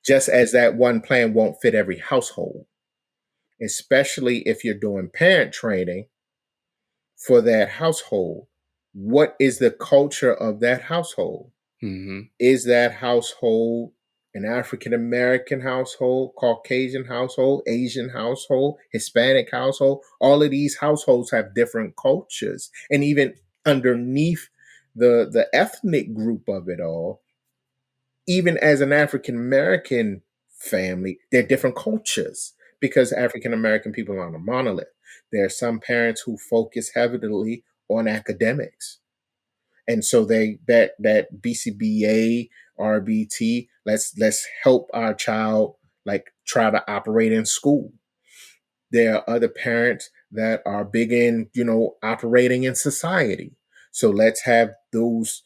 just as that one plan won't fit every household, especially if you're doing parent training for that household. What is the culture of that household? Mhm. Is that household an African American household, Caucasian household, Asian household, Hispanic household? All of these households have different cultures. And even underneath the ethnic group of it all, even as an African American family, there are different cultures because African American people aren't a monolith. There are some parents who focus heavily on academics. And so that BCBA, RBT, let's help our child like try to operate in school. There are other parents that are big in, operating in society. So let's have those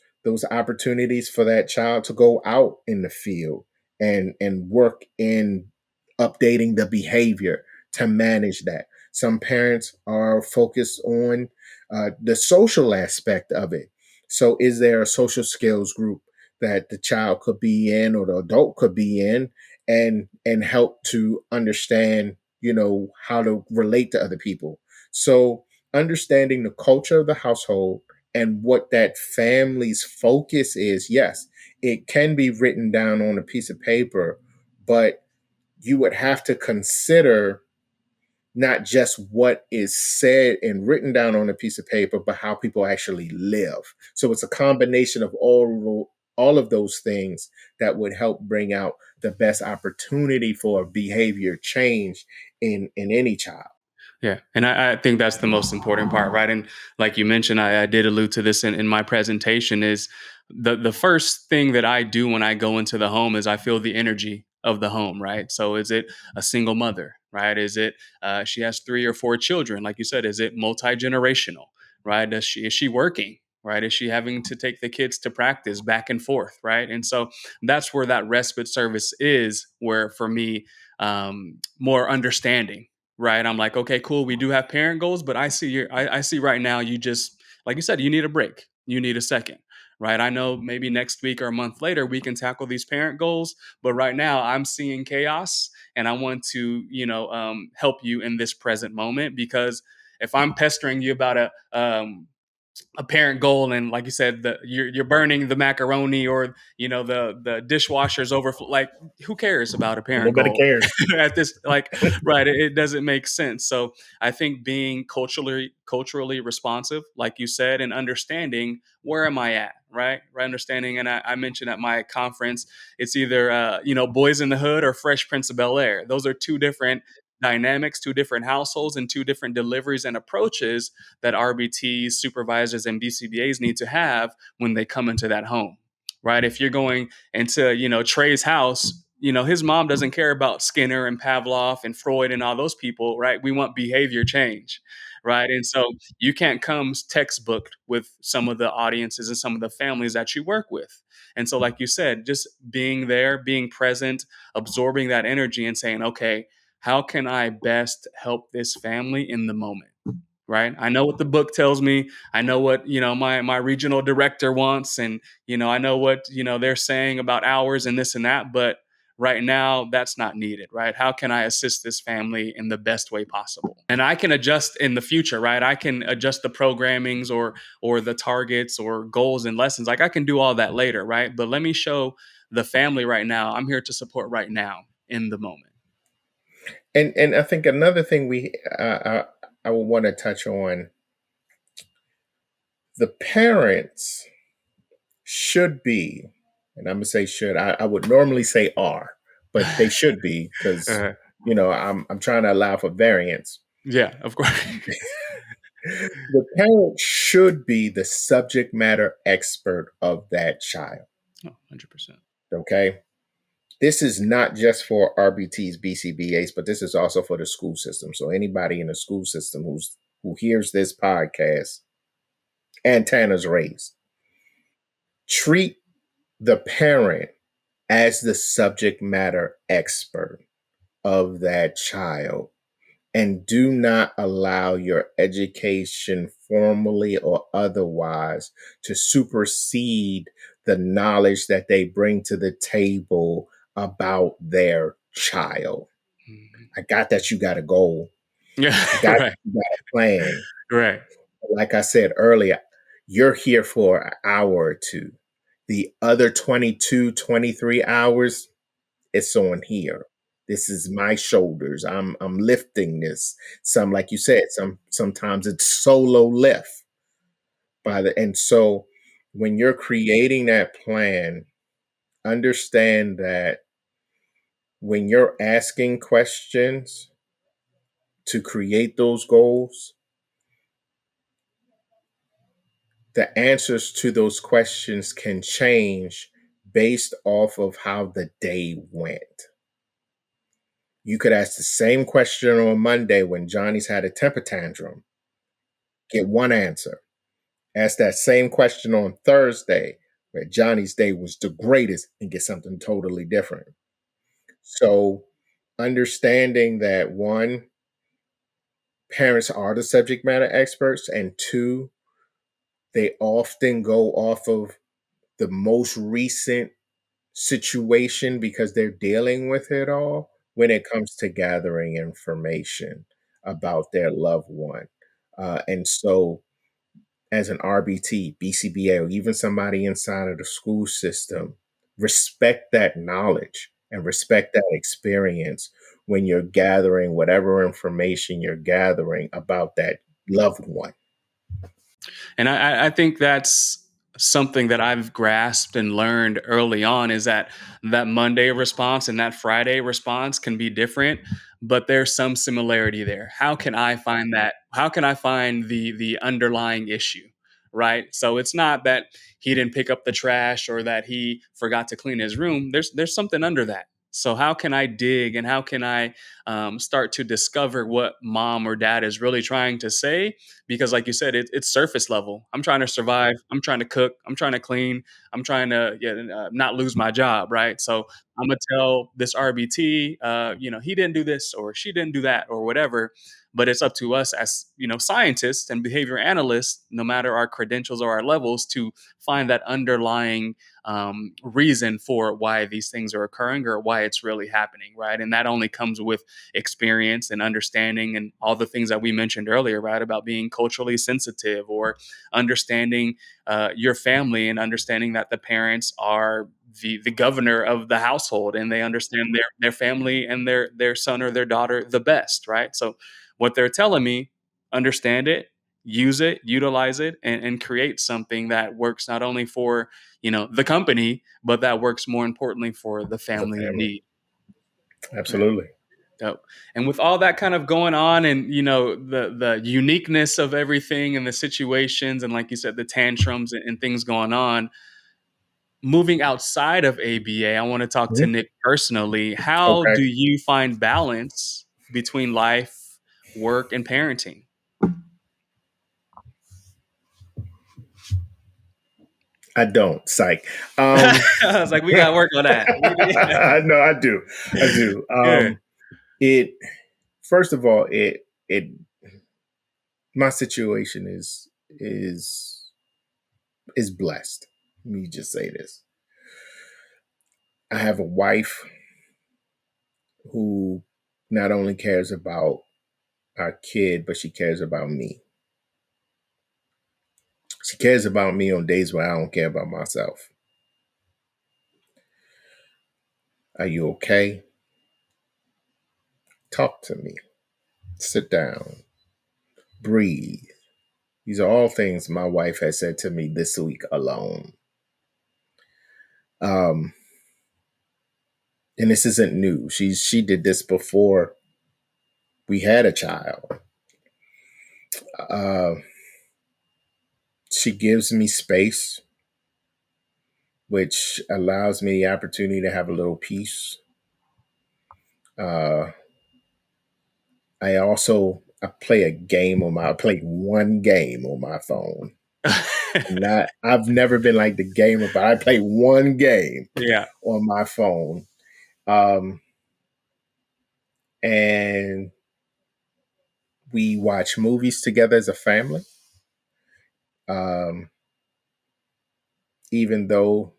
opportunities for that child to go out in the field and work in updating the behavior to manage that. Some parents are focused on the social aspect of it. So is there a social skills group that the child could be in or the adult could be in and help to understand how to relate to other people. So understanding the culture of the household and what that family's focus is, yes, it can be written down on a piece of paper, but you would have to consider not just what is said and written down on a piece of paper, but how people actually live. So it's a combination of all of those things that would help bring out the best opportunity for behavior change in any child. Yeah. And I think that's the most important part, right? And like you mentioned, I did allude to this in my presentation is the first thing that I do when I go into the home is I feel the energy of the home, right? So is it a single mother, right? Is it she has 3 or 4 children, like you said? Is it multi-generational, right? Is she working? Right? Is she having to take the kids to practice back and forth? Right. And so that's where that respite service is, where for me, more understanding, right? I'm like, okay, cool. We do have parent goals, but I see right now you just, like you said, you need a break. You need a second, right? I know maybe next week or a month later we can tackle these parent goals, but right now I'm seeing chaos, and I want to, help you in this present moment because if I'm pestering you about a parent goal and like you said you're burning the macaroni or the dishwasher's overflow, like who cares about a parent Nobody goal cares. at this, like, right, it doesn't make sense. So I think being culturally responsive, like you said, and understanding where am I at, right understanding. And I mentioned at my conference, it's either Boys in the Hood or Fresh Prince of Bel Air. Those are two different dynamics, two different households, and two different deliveries and approaches that RBTs, supervisors, and BCBAs need to have when they come into that home, right? If you're going into, Trey's house, his mom doesn't care about Skinner and Pavlov and Freud and all those people, right? We want behavior change, right? And so you can't come textbook with some of the audiences and some of the families that you work with. And so, like you said, just being there, being present, absorbing that energy and saying, okay, how can I best help this family in the moment? Right. I know what the book tells me. I know what, my regional director wants. And, I know what, they're saying about hours and this and that. But right now, that's not needed. Right. How can I assist this family in the best way possible? And I can adjust in the future. Right. I can adjust the programmings or the targets or goals and lessons. Like I can do all that later. Right. But let me show the family right now. I'm here to support right now in the moment. And I think another thing I would want to touch on, the parents should be, and I'm gonna say should. I would normally say are, but they should be because Uh, I'm trying to allow for variance. yeah, of course. The parent should be the subject matter expert of that child. Oh, 100%. Okay. This is not just for RBTs, BCBAs, but this is also for the school system. So anybody in the school system who hears this podcast, antennas raised. Treat the parent as the subject matter expert of that child, and do not allow your education, formally or otherwise, to supersede the knowledge that they bring to the table about their child. Mhm. I got that you got a goal. Yeah, I got right, that you got a plan. right. Like I said earlier, you're here for an hour or two. The other 22, 23 hours, it's on here. This is my shoulders. I'm lifting this. Some, like you said, sometimes it's solo lift and so when you're creating that plan, understand that when you're asking questions to create those goals, the answers to those questions can change based off of how the day went. You could ask the same question on Monday when Johnny's had a temper tantrum, get one answer. Ask that same question on Thursday where Johnny's day was the greatest and get something totally different. So, understanding that one, parents are the subject matter experts, and two, they often go off of the most recent situation because they're dealing with it all when it comes to gathering information about their loved one. And so, as an RBT, BCBA, or even somebody inside of the school system, respect that knowledge and respect that experience when you're gathering whatever information you're gathering about that loved one. And I think that's something that I've grasped and learned early on is that Monday response and that Friday response can be different, but there's some similarity there. How can I find that? How can I find the underlying issue? Right. So it's not that he didn't pick up the trash or that he forgot to clean his room. There's something under that. So how can I dig and how can I start to discover what mom or dad is really trying to say, because like you said, it's surface level. I'm trying to survive, I'm trying to cook, I'm trying to clean, I'm trying to not lose my job, right? So I'm gonna tell this RBT, he didn't do this or she didn't do that or whatever. But it's up to us as scientists and behavior analysts, no matter our credentials or our levels, to find that underlying reason for why these things are occurring or why it's really happening, right? And that only comes with experience and understanding and all the things that we mentioned earlier, right? About being culturally sensitive or understanding your family and understanding that the parents are the governor of the household and they understand their family and their son or their daughter the best, right? So what they're telling me, understand it, use it, utilize it, and create something that works not only for the company, but that works more importantly for the The family in family. need. Right. Absolutely. Dope. And with all that kind of going on, and the uniqueness of everything and the situations, and like you said, the tantrums and things going on, moving outside of ABA, I want to talk to Mhm. Nick personally. How Okay. do you find balance between life, work, and parenting? I don't. Psych. I Um, was like, we got to work on that. no, I do. I do. Yeah. It first of all, it my situation is blessed. Let me just say this. I have a wife who not only cares about our kid, but she cares about me. She cares about me on days where I don't care about myself. Are you okay? Talk to me. Sit down. Breathe. These are all things my wife has said to me this week alone. Um, and this isn't new. She did this before we had a child. Uh, she gives me space, which allows me the opportunity to have a little peace. Uh, I play a game on my I play one game on my phone. Not I've never been like the gamer, but I play one game Yeah. on my phone. Um, and we watch movies together as a family. Um, even though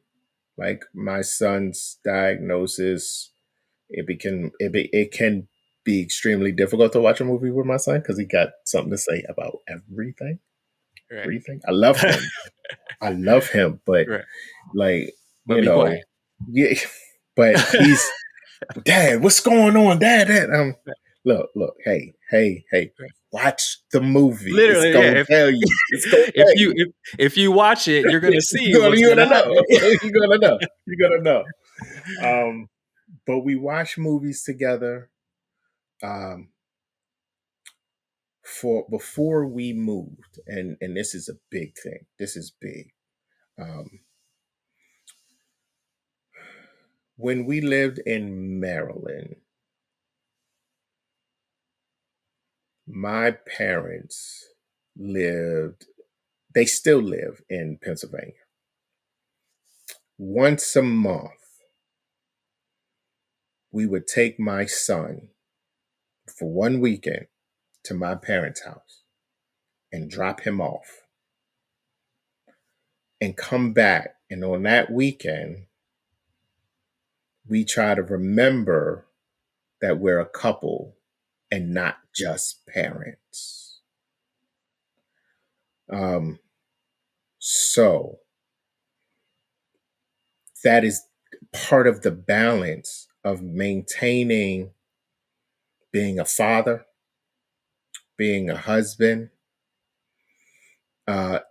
like my son's diagnosis, it can be extremely difficult to watch a movie with my son because he got something to say about everything. Right. Everything. I love him. I love him, but Right. like, But you be quiet. know, yeah, but he's Dad, what's going on? Dad. Look, hey, watch the movie. It's Literally, yeah. gonna tell you. It's gonna If tell you you. if you watch it, you're gonna see what's You're gonna gonna know. happen. You're gonna know. You're gonna know. Um, but we watch movies together. Um, for before we moved, and this is a big thing. This is big. Um, when we lived in Maryland, my parents lived. They still live in Pennsylvania. Once a month, we would take my son for one weekend to my parents' house and drop him off and come back. And on that weekend, we try to remember that we're a couple and not just parents. Um, so that is part of the balance of maintaining being a father, being a husband,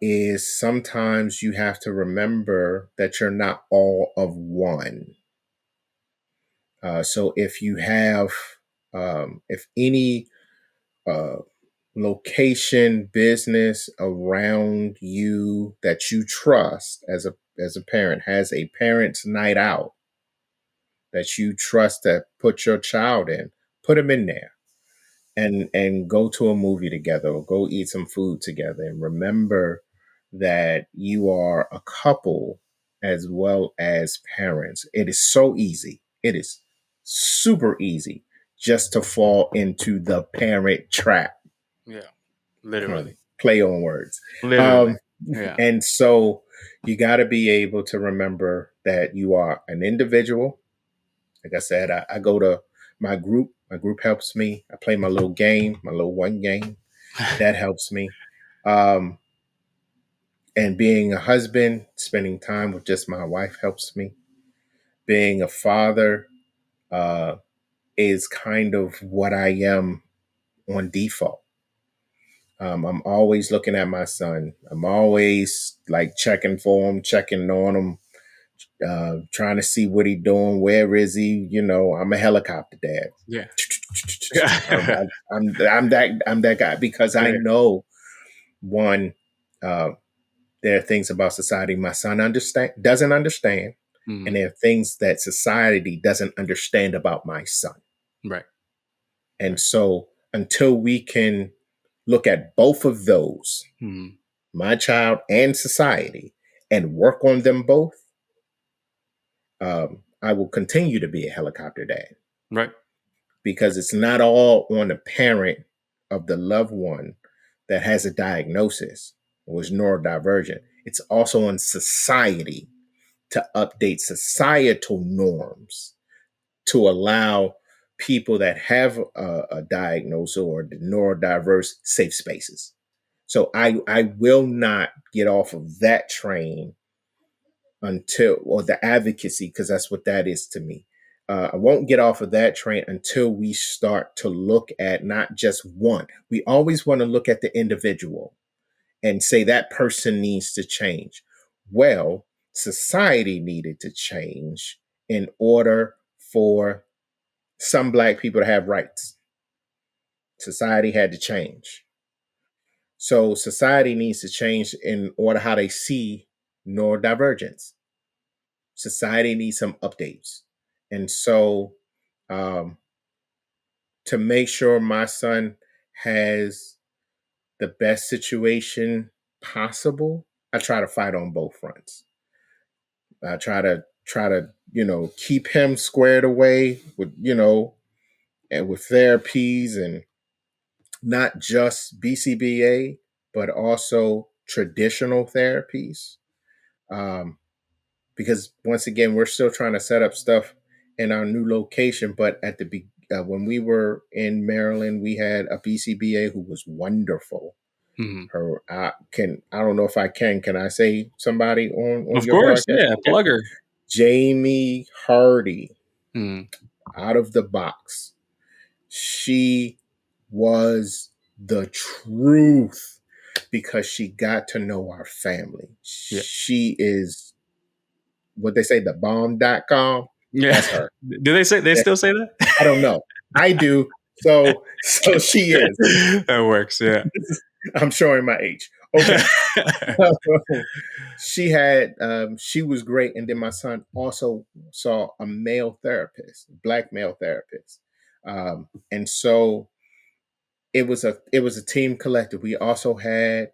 is sometimes you have to remember that you're not all of one. So if you have, if any uh, location, business around you that you trust as a parent has a parents' night out that you trust to put your child in, put them in there and go to a movie together or go eat some food together and remember that you are a couple as well as parents. It is so easy. It is super easy just to fall into the parent trap. Yeah. Literally. Play on words. Literally. Um, Yeah. and so you got to be able to remember that you are an individual. Like I said, I go to my group. My group helps me. I play my little game, my little one game. That helps me. Um, and being a husband, spending time with just my wife helps me. Being a father uh, is kind of what I am on default. I'm always looking at my son. I'm always like checking for him, checking on him, trying to see what he's doing. Where is he? You know, I'm a helicopter dad. Yeah. I'm that guy because I know one. Uh, there are things about society my son doesn't understand, and Mhm. there are things that society doesn't understand about my son. Right. And Right. so until we can look at both of those, Mhm. my child and society, and work on them both, I will continue to be a helicopter dad Right. because it's not all on the parent of the loved one that has a diagnosis or is neurodivergent. It's also on society to update societal norms to allow people that have a diagnosis or neurodiverse safe spaces. So I will not get off of that train until, or the advocacy, because that's what that is to me. I won't get off of that train until we start to look at not just one. We always want to look at the individual and say that person needs to change. Well, society needed to change in order for some Black people to have rights. Society had to change. So society needs to change in order how they see neurodivergence. Society needs some updates. And so um, to make sure my son has the best situation possible, I try to fight on both fronts. I try to keep him squared away with and with therapies and not just BCBA but also traditional therapies. Um, because once again, we're still trying to set up stuff in our new location. But when we were in Maryland, we had a BCBA who was wonderful. Mhm. I don't know if I can I say somebody on Of your course, broadcast? yeah, Okay. plugger. Jamie Hardy, Mhm. out of the box. She was the truth because she got to know our family. Yeah. She is what they say, the bomb.com. Yeah. That's her. Do they Yeah, still say that? I don't know. I do. So she is. That works, yeah. I'm showing my age. Okay. She was great. And then my son also saw a male therapist, black male therapist. And so it was a team collective. We also had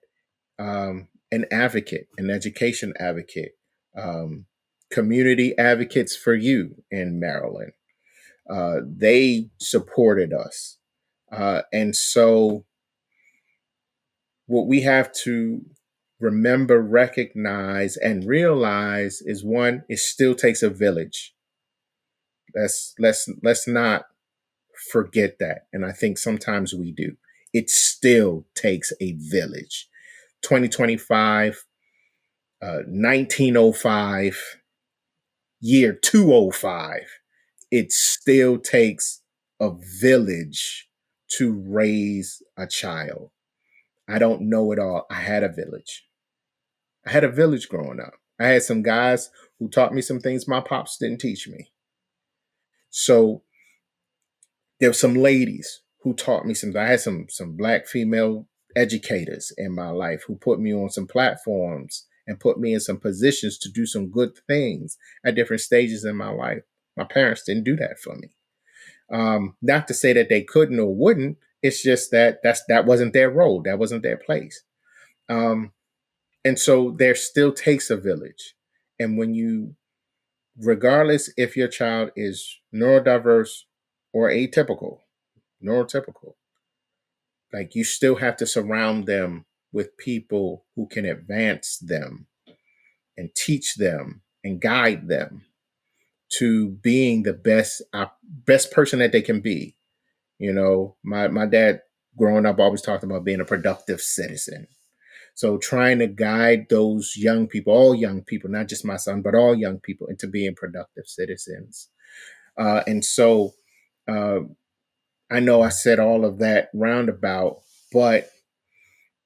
an advocate, an education advocate, um, community advocates for you in Maryland. They supported us. And so, what we have to remember, recognize, and realize is one, it still takes a village. Let's not forget that. And I think sometimes we do. It still takes a village. 2025, 1905, year 205, it still takes a village to raise a child. I don't know it all. I had a village. I had a village growing up. I had some guys who taught me some things my pops didn't teach me. So there were some ladies who taught me some. I had some black female educators in my life who put me on some platforms and put me in some positions to do some good things at different stages in my life. My parents didn't do that for me. Not to say that they couldn't or wouldn't. It's just that wasn't their role. That wasn't their place. Um, and so there still takes a village. And when you, regardless if your child is neurodiverse or atypical, neurotypical, like you still have to surround them with people who can advance them and teach them and guide them to being the best person that they can be. My dad growing up always talked about being a productive citizen. So trying to guide those young people, all young people, not just my son, but all young people into being productive citizens. And so uh, I know I said all of that roundabout, but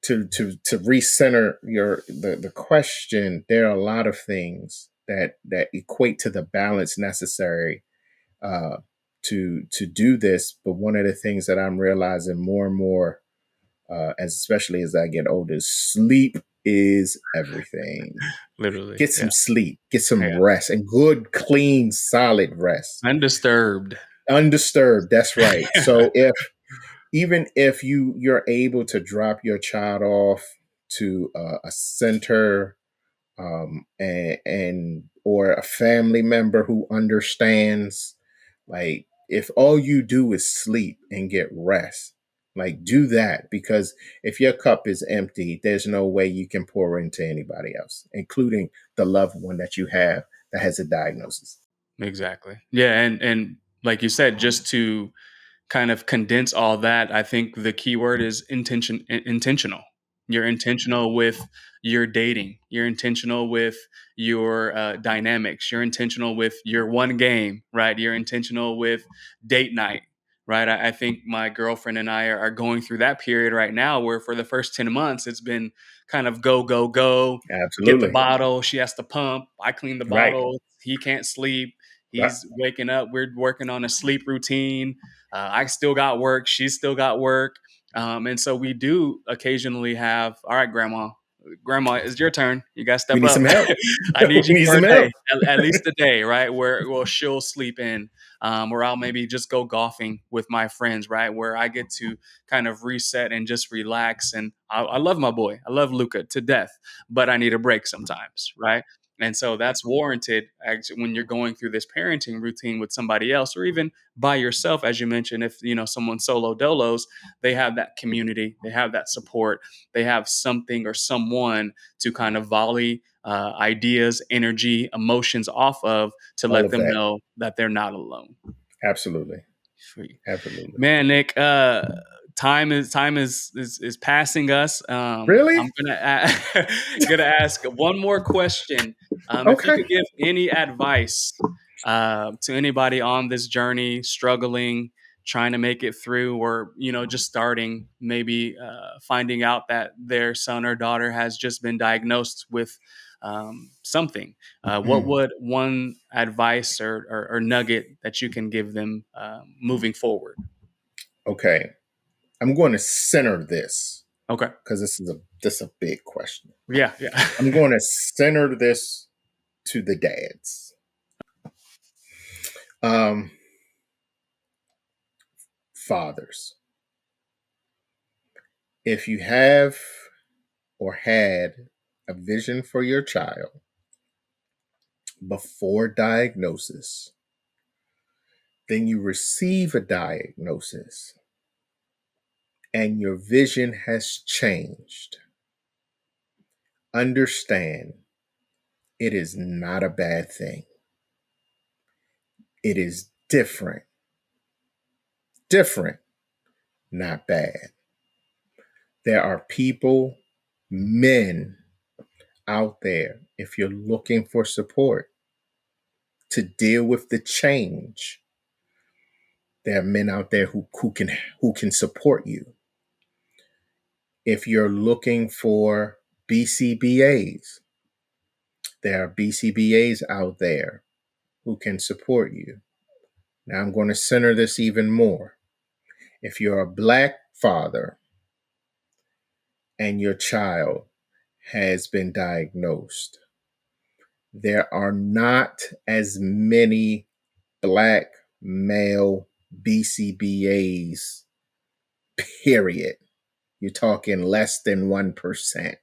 to recenter the question, there are a lot of things that equate to the balance necessary uh, to do this. But one of the things that I'm realizing more and more, as especially as I get older, sleep is everything. Literally. Get Yeah. some sleep, get some Yeah. rest, and good, clean, solid rest. Undisturbed. Undisturbed. That's right. So if even if you're able to drop your child off to a center, and or a family member who understands, like if all you do is sleep and get rest, like do that, because if your cup is empty, there's no way you can pour into anybody else, including the loved one that you have that has a diagnosis. Exactly. Yeah, and like you said, just to kind of condense all that, I think the key word is intentional. You're intentional with your dating. You're intentional with your dynamics. You're intentional with your one game, right? You're intentional with date night, right? I think my girlfriend and I are going through that period right now where for the first 10 months, it's been kind of go, go, go, get the Absolutely. bottle. She has to pump. I clean the Right. bottle. He can't sleep. Right. He's waking up. We're working on a sleep routine. I still got work. She's still got work. And so we do occasionally have, all right, grandma, it's your turn. You got to We step need up. some help. I need We you need for some a help. day, at least a day, right? Where well, she'll sleep in, or I'll maybe just go golfing with my friends, right? Where I get to kind of reset and just relax. And I love my boy. I love Luca to death, but I need a break sometimes, right? And so that's warranted actually when you're going through this parenting routine with somebody else, or even by yourself, as you mentioned. If someone solo dolos, they have that community, they have that support, they have something or someone to kind of volley ideas, energy, emotions off of, to All let of them that. know that they're not alone. Absolutely. Sweet. Absolutely. Man, Nick, time is passing us. Really? I'm gonna ask one more question. If you Okay. could give any advice to anybody on this journey, struggling, trying to make it through, or just starting, maybe finding out that their son or daughter has just been diagnosed with something, what Mm, would one advice or nugget that you can give them moving forward? okay. I'm going to center this Okay. because this is a big question. Yeah. Yeah. I'm going to center this to the dads. Um, Fathers, if you have or had a vision for your child before diagnosis, then you receive a diagnosis and your vision has changed. Understand, it is not a bad thing. It is different. Different, not bad. There are people, men out there, if you're looking for support to deal with the change, there are men out there who can support you. If you're looking for BCBAs, there are BCBAs out there who can support you. Now I'm going to center this even more. If you're a Black father and your child has been diagnosed, there are not as many Black male BCBAs, period. You're talking less than 1%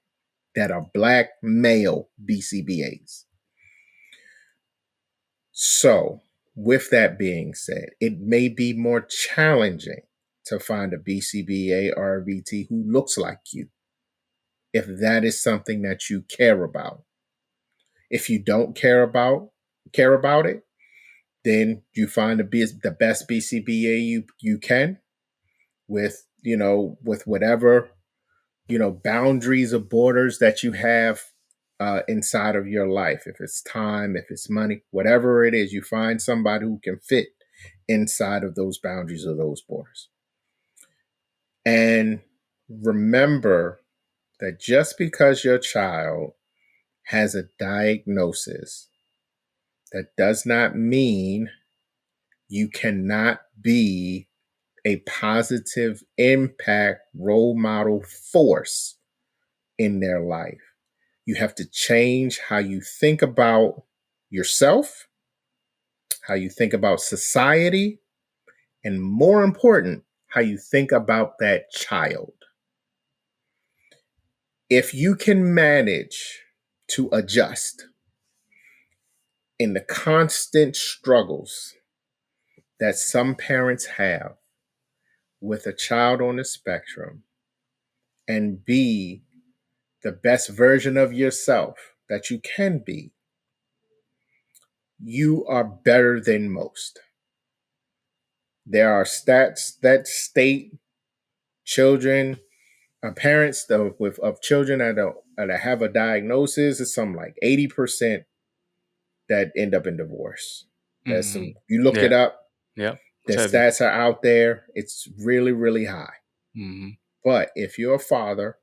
that are Black male BCBAs. So, with that being said, it may be more challenging to find a BCBA or a VT who looks like you if that is something that you care about. If you don't care about it, then you find the best BCBA you can, with whatever boundaries or borders that you have inside of your life. If it's time, if it's money, whatever it is, you find somebody who can fit inside of those boundaries or those borders. And remember that just because your child has a diagnosis, that does not mean You cannot be a positive impact role model force in their life. You have to change how you think about yourself, how you think about society, and more important, how you think about that child. If you can manage to adjust in the constant struggles that some parents have with a child on the spectrum and be the best version of yourself that you can be, you are better than most. There are stats that state children, parents of children that have a diagnosis is something like 80% that end up in divorce. There's Hmm. some, you look it Yeah. up, Yep. the It's heavy. stats are out there. It's really, really high. Hmm. But if you're a father,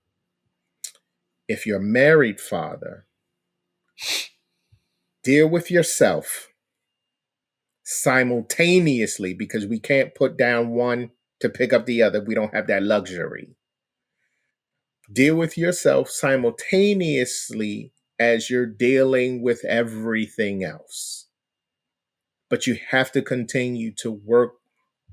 if you're a married father, deal with yourself simultaneously because we can't put down one to pick up the other. We don't have that luxury. Deal with yourself simultaneously as you're dealing with everything else. But you have to continue to work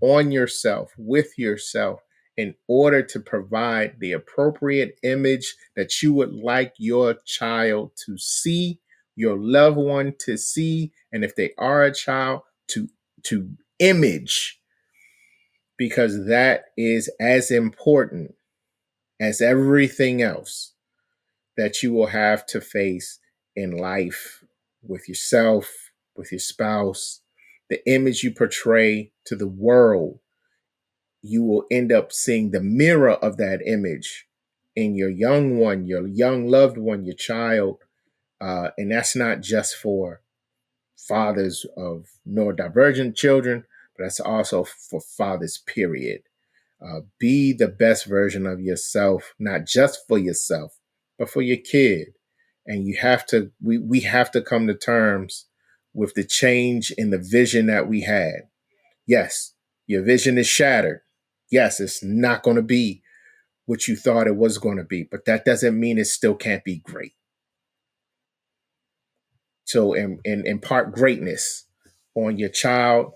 on yourself, with yourself, in order to provide the appropriate image that you would like your child to see, your loved one to see, and if they are a child, to image, because that is as important as everything else that you will have to face in life with yourself, with your spouse, the image you portray to the world. You will end up seeing the mirror of that image in your young one, your young loved one, your child. And that's not just for fathers of neurodivergent children, but that's also for fathers, period. Be the best version of yourself, not just for yourself, but for your kid. And you have to, we have to come to terms with the change in the vision that we had. Yes, your vision is shattered. Yes, it's not going to be what you thought it was going to be, but that doesn't mean it still can't be great. So, impart greatness on your child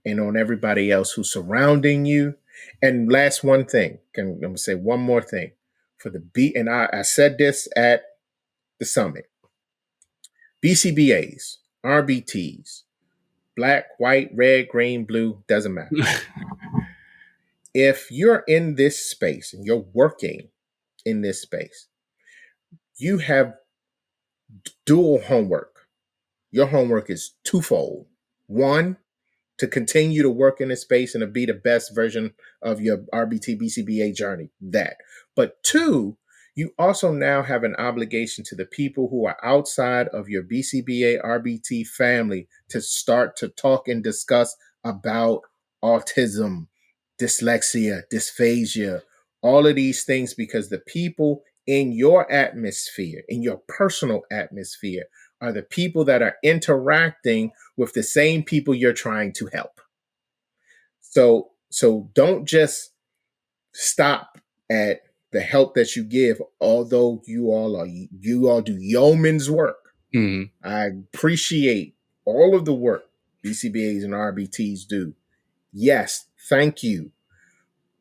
and on everybody else who's surrounding you. And last one thing, I'm going to say one more thing for the B. And I said this at the summit. BCBAs, RBTs, black, white, red, green, blue, doesn't matter. If you're in this space and you're working in this space, you have dual homework. Your homework is twofold. One, to continue to work in this space and to be the best version of your RBT BCBA journey. That. But two, you also now have an obligation to the people who are outside of your BCBA RBT family to start to talk and discuss about autism, dyslexia, dysphagia, all of these things, because the people in your atmosphere, in your personal atmosphere, are the people that are interacting with the same people you're trying to help. So don't just stop at the help that you give, although you all do yeoman's work. Hmm. I appreciate all of the work BCBAs and RBTs do. Yes, thank you,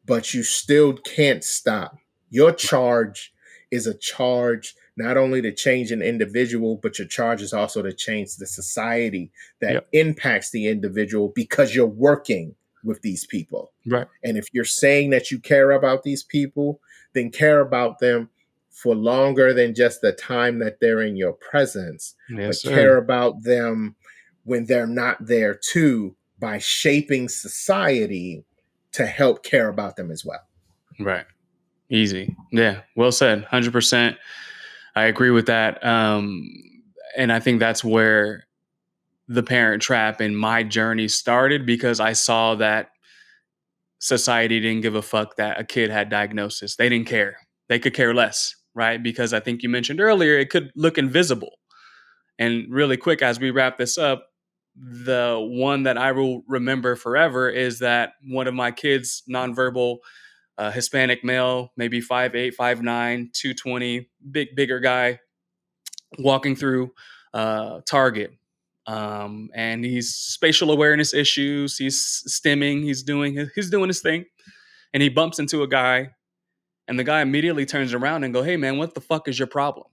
but you still can't stop. Your charge is a charge not only to change an individual, but your charge is also to change the society that Yep. impacts the individual because you're working with these people. Right. And if you're saying that you care about these people, then care about them for longer than just the time that they're in your presence, Yes, but sir. care about them when they're not there too, by shaping society to help care about them as well. Right. Easy. Yeah. Well said. 100%. I agree with that. And I think that's where the parent trap in my journey started, because I saw that society didn't give a fuck that a kid had diagnosis. They didn't care. They could care less, right? Because I think you mentioned earlier, it could look invisible. And really quick, as we wrap this up, the one that I will remember forever is that one of my kids, nonverbal, Hispanic male, maybe 5'8", 5'9", 220, bigger guy, walking through Target. And he's spatial awareness issues. He's stimming. He's doing his thing, and he bumps into a guy, and the guy immediately turns around and go, "Hey man, what the fuck is your problem?"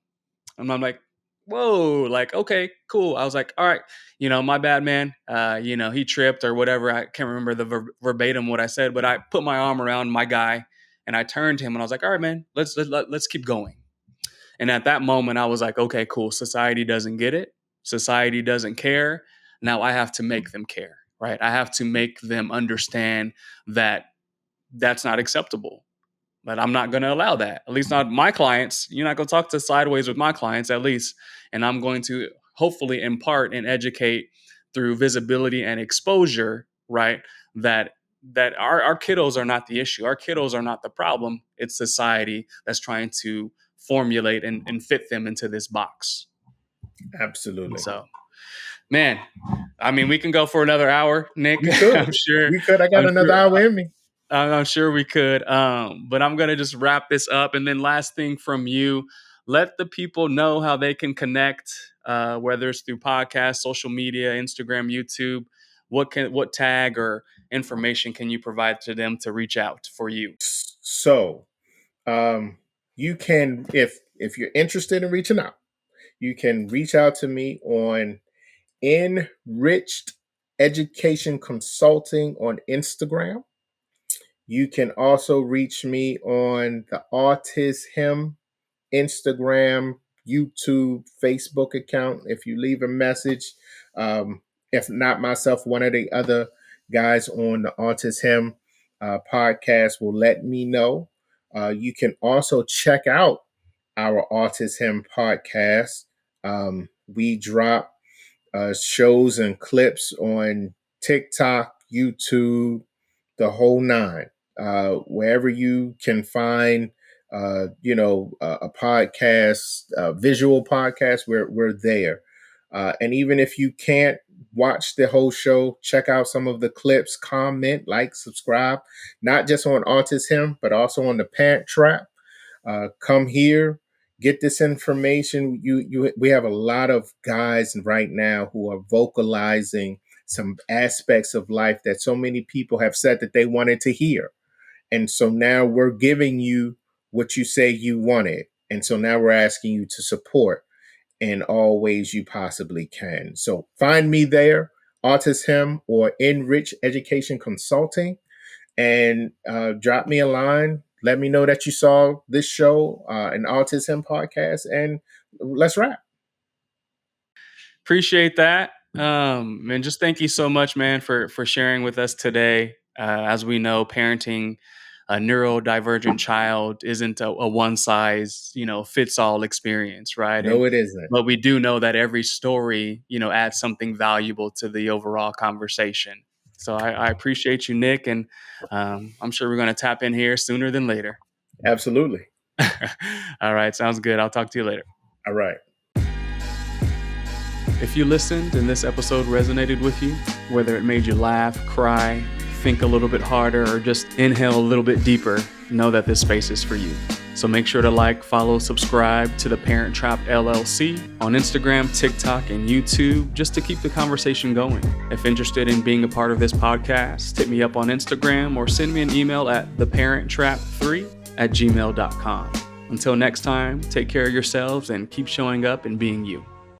And I'm like, "Whoa, like okay, cool." I was like, "All right, my bad, man. He tripped or whatever. I can't remember the verbatim what I said, but I put my arm around my guy and I turned to him and I was like, "All right, man, let's keep going." And at that moment, I was like, okay, cool. Society doesn't get it. Society doesn't care. Now I have to make them care, right? I have to make them understand that that's not acceptable. But I'm not going to allow that. At least not my clients. You're not going to talk to sideways with my clients, at least. And I'm going to hopefully impart and educate through visibility and exposure, right? That our kiddos are not the issue. Our kiddos are not the problem. It's society that's trying to formulate and fit them into this box. And Absolutely. so, man, I mean, we can go for another hour, Nick. We could. I'm sure. We could. I got I'm another sure. hour in me. I'm sure we could. But I'm gonna just wrap this up, and then last thing from you, let the people know how they can connect, whether it's through podcast, social media, Instagram, YouTube. What tag or information can you provide to them to reach out for you? So, you can, if you're interested in reaching out, you can reach out to me on Enriched Education Consulting on Instagram. You can also reach me on the AutisHim Instagram, YouTube, Facebook account. If you leave a message, if not myself, one of the other guys on the AutisHim podcast will let me know. You can also check out our AutisHim podcast. We drop shows and clips on TikTok, YouTube, the whole nine. Wherever you can find, a podcast, visual podcast, we're there. And even if you can't watch the whole show, check out some of the clips, comment, like, subscribe, not just on Autism, but also on the Parent Trap. Come here, get this information. We have a lot of guys right now who are vocalizing some aspects of life that so many people have said that they wanted to hear. And so now we're giving you what you say you wanted. And so now we're asking you to support in all ways you possibly can. So find me there, AutisHim or Enrich Education Consulting, and drop me a line. Let me know that you saw this show, an AutisHim podcast, and let's wrap. Appreciate that. And just thank you so much, man, for sharing with us today. As we know, parenting a neurodivergent child isn't a one size, fits all experience, right? No, it isn't. But we do know that every story, adds something valuable to the overall conversation. So I appreciate you, Nick, and I'm sure we're going to tap in here sooner than later. Absolutely. All right, sounds good. I'll talk to you later. All right. If you listened and this episode resonated with you, whether it made you laugh, cry, think a little bit harder, or just inhale a little bit deeper, know that this space is for you. So make sure to like, follow, subscribe to the Parent Trap LLC on Instagram, TikTok, and YouTube, just to keep the conversation going. If interested in being a part of this podcast, hit me up on Instagram or send me an email at theparenttrap3@gmail.com. Until next time, take care of yourselves and keep showing up and being you.